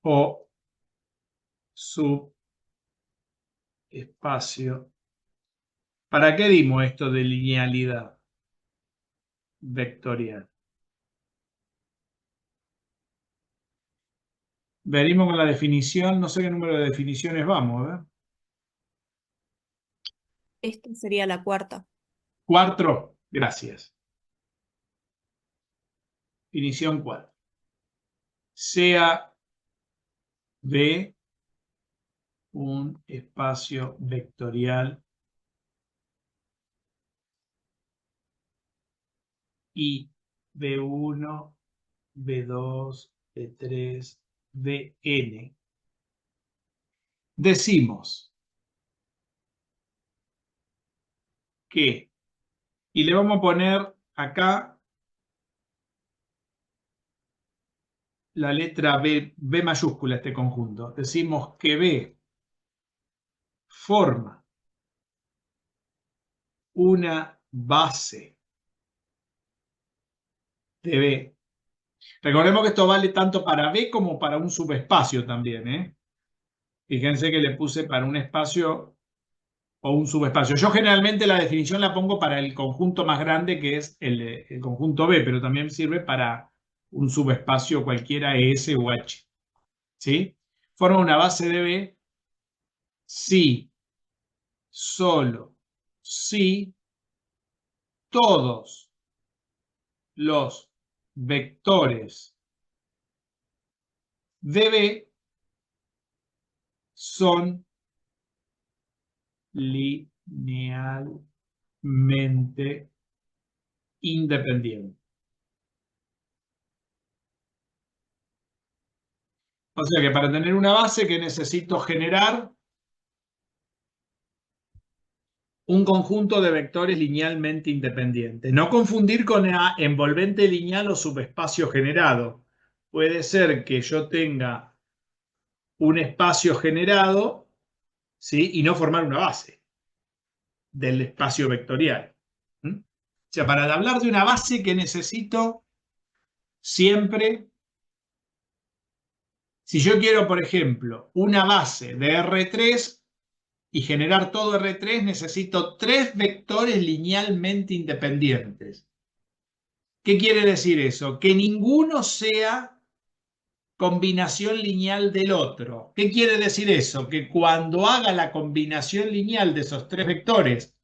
o subespacio. ¿Para qué dimos esto de linealidad vectorial? Venimos con la definición, no sé qué número de definiciones vamos, ¿ver? Esta sería la cuarta. Cuatro, gracias. Definición 4. Sea B un espacio vectorial y B1, B2, B3, Bn. Decimos que, y le vamos a poner acá la letra B mayúscula a este conjunto. Decimos que B forma una base de B. Recordemos que esto vale tanto para B como para un subespacio también, ¿eh? Fíjense que le puse para un espacio o un subespacio. Yo generalmente la definición la pongo para el conjunto más grande, que es el conjunto B, pero también sirve para un subespacio cualquiera, S o H. ¿Sí? Forma una base de B si, solo, si todos los vectores de B son linealmente independientes. O sea que para tener una base que necesito generar un conjunto de vectores linealmente independientes. No confundir con envolvente lineal o subespacio generado. Puede ser que yo tenga un espacio generado, ¿sí? Y no formar una base del espacio vectorial. O sea, para hablar de una base que necesito siempre, si yo quiero, por ejemplo, una base de R3 y generar todo R3, necesito 3 vectores linealmente independientes. ¿Qué quiere decir eso? Que ninguno sea combinación lineal del otro. ¿Qué quiere decir eso? Que cuando haga la combinación lineal de esos 3 vectores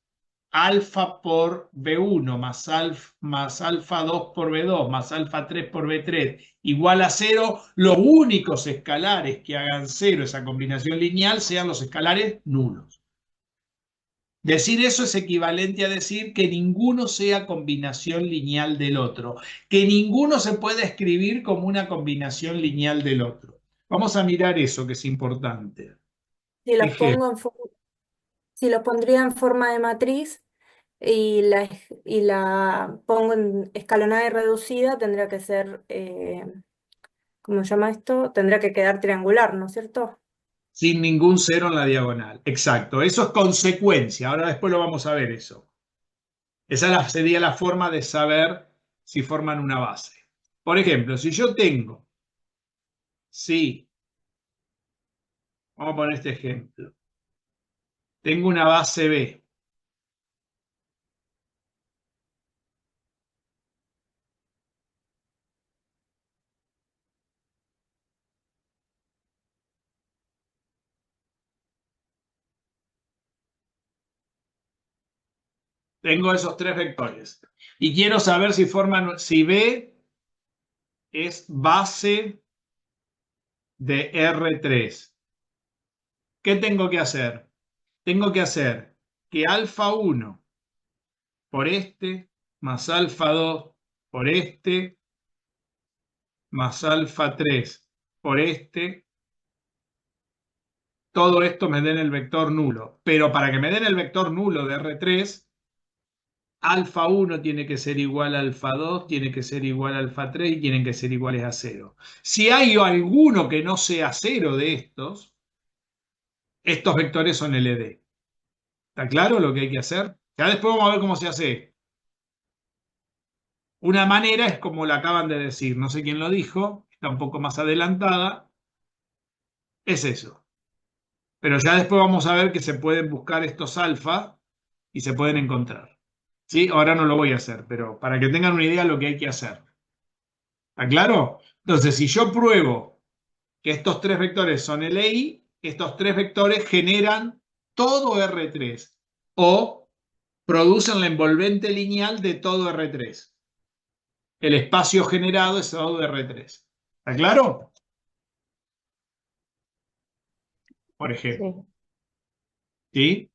alfa por B1 más alfa 2 por B2 más alfa 3 por B3 igual a 0, los únicos escalares que hagan 0 esa combinación lineal sean los escalares nulos. Decir eso es equivalente a decir que ninguno sea combinación lineal del otro, que ninguno se pueda escribir como una combinación lineal del otro. Vamos a mirar eso que es importante. Si los Ejemplo. pongo si los pondría en forma de matriz y la pongo en escalonada y reducida, tendría que ser, ¿cómo se llama esto? Tendría que quedar triangular, ¿no es cierto? Sin ningún cero en la diagonal. Exacto, eso es consecuencia. Ahora después lo vamos a ver eso. Esa sería la forma de saber si forman una base. Por ejemplo, si yo tengo, sí, vamos a poner este ejemplo. Tengo una base B. Tengo esos tres vectores. Y quiero saber si forman, si B es base de R3. ¿Qué tengo que hacer? Tengo que hacer que alfa 1 por este, más alfa 2 por este, más alfa 3 por este, todo esto me den el vector nulo. Pero para que me den el vector nulo de R3, alfa 1 tiene que ser igual a alfa 2, tiene que ser igual a alfa 3 y tienen que ser iguales a 0. Si hay alguno que no sea 0 de estos vectores son LD. ¿Está claro lo que hay que hacer? Ya después vamos a ver cómo se hace. Una manera es como la acaban de decir, no sé quién lo dijo, está un poco más adelantada, es eso. Pero ya después vamos a ver que se pueden buscar estos alfa y se pueden encontrar. ¿Sí? Ahora no lo voy a hacer, pero para que tengan una idea de lo que hay que hacer. ¿Está claro? Entonces, si yo pruebo que estos tres vectores son LI, estos tres vectores generan todo R3 o producen la envolvente lineal de todo R3. El espacio generado es todo R3. ¿Está claro? Por ejemplo. Sí. ¿Sí?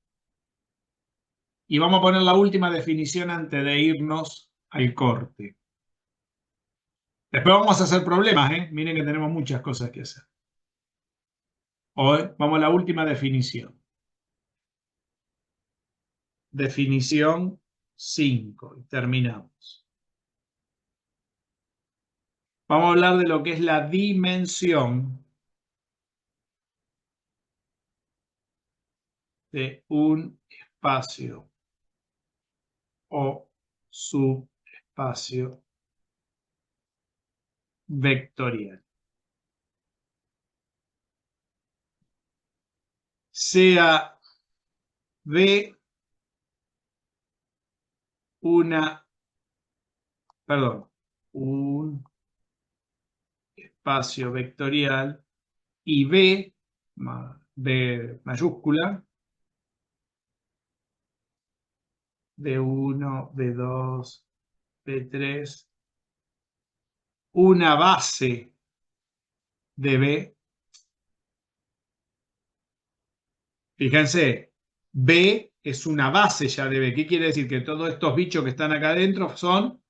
Y vamos a poner la última definición antes de irnos al corte. Después vamos a hacer problemas, ¿eh? Miren que tenemos muchas cosas que hacer. Hoy vamos a la última definición. Definición 5. Y terminamos. Vamos a hablar de lo que es la dimensión de un espacio o subespacio vectorial. Sea B un espacio vectorial y B mayúscula, B1, B2, B3, una base de B. Fíjense, B es una base ya de B. ¿Qué quiere decir? Que todos estos bichos que están acá adentro son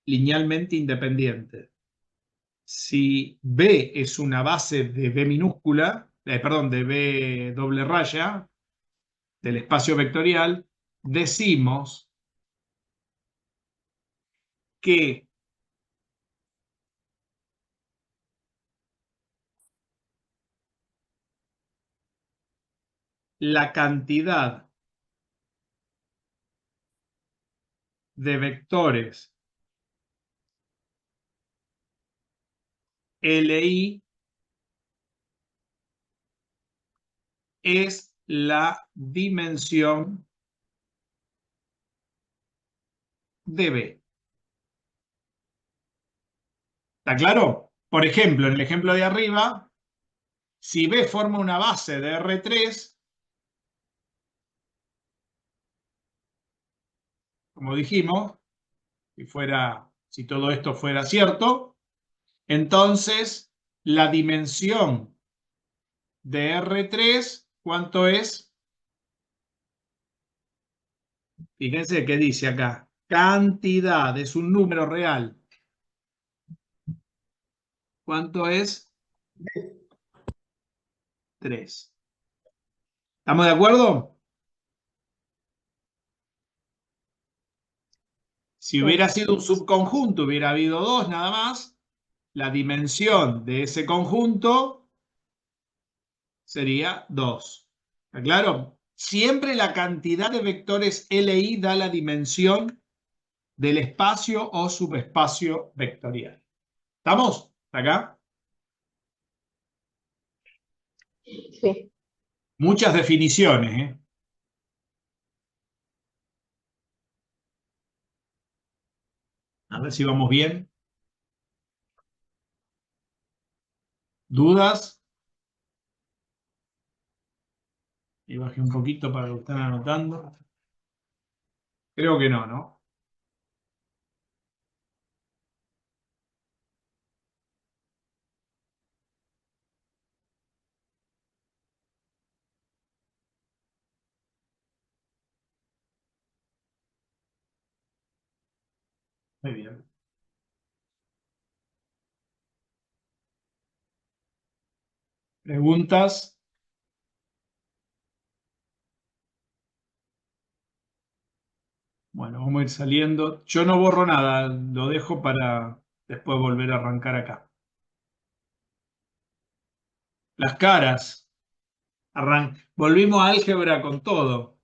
linealmente independientes. Si B es una base de B minúscula, perdón, de B doble raya, del espacio vectorial, decimos que la cantidad de vectores LI es la dimensión de B. ¿Está claro? Por ejemplo, en el ejemplo de arriba, si B forma una base de R3, como dijimos, si todo esto fuera cierto, entonces la dimensión de R3, ¿cuánto es? Fíjense qué dice acá. Cantidad, es un número real. ¿Cuánto es? 3. ¿Estamos de acuerdo? Si hubiera sido un subconjunto, hubiera habido 2 nada más, la dimensión de ese conjunto sería 2. ¿Está claro? Siempre la cantidad de vectores LI da la dimensión del espacio o subespacio vectorial. ¿Estamos? ¿Hasta acá? Sí. Muchas definiciones, ¿eh? A ver si vamos bien. ¿Dudas? Y bajé un poquito para que estén anotando. Creo que no, ¿no? Muy bien. ¿Preguntas? Bueno, vamos a ir saliendo. Yo no borro nada, lo dejo para después volver a arrancar acá. Las caras. Volvimos a álgebra con todo.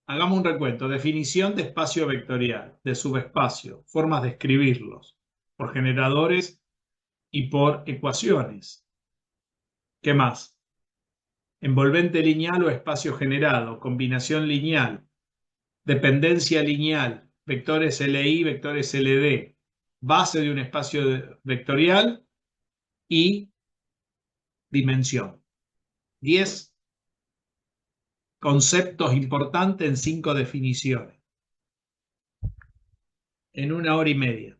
Hagamos un recuento. Definición de espacio vectorial, de subespacio, formas de escribirlos, por generadores y por ecuaciones. ¿Qué más? Envolvente lineal o espacio generado, combinación lineal, dependencia lineal, vectores LI, vectores LD, base de un espacio vectorial y dimensión. 10 conceptos importantes en 5 definiciones. En 1 hora y media.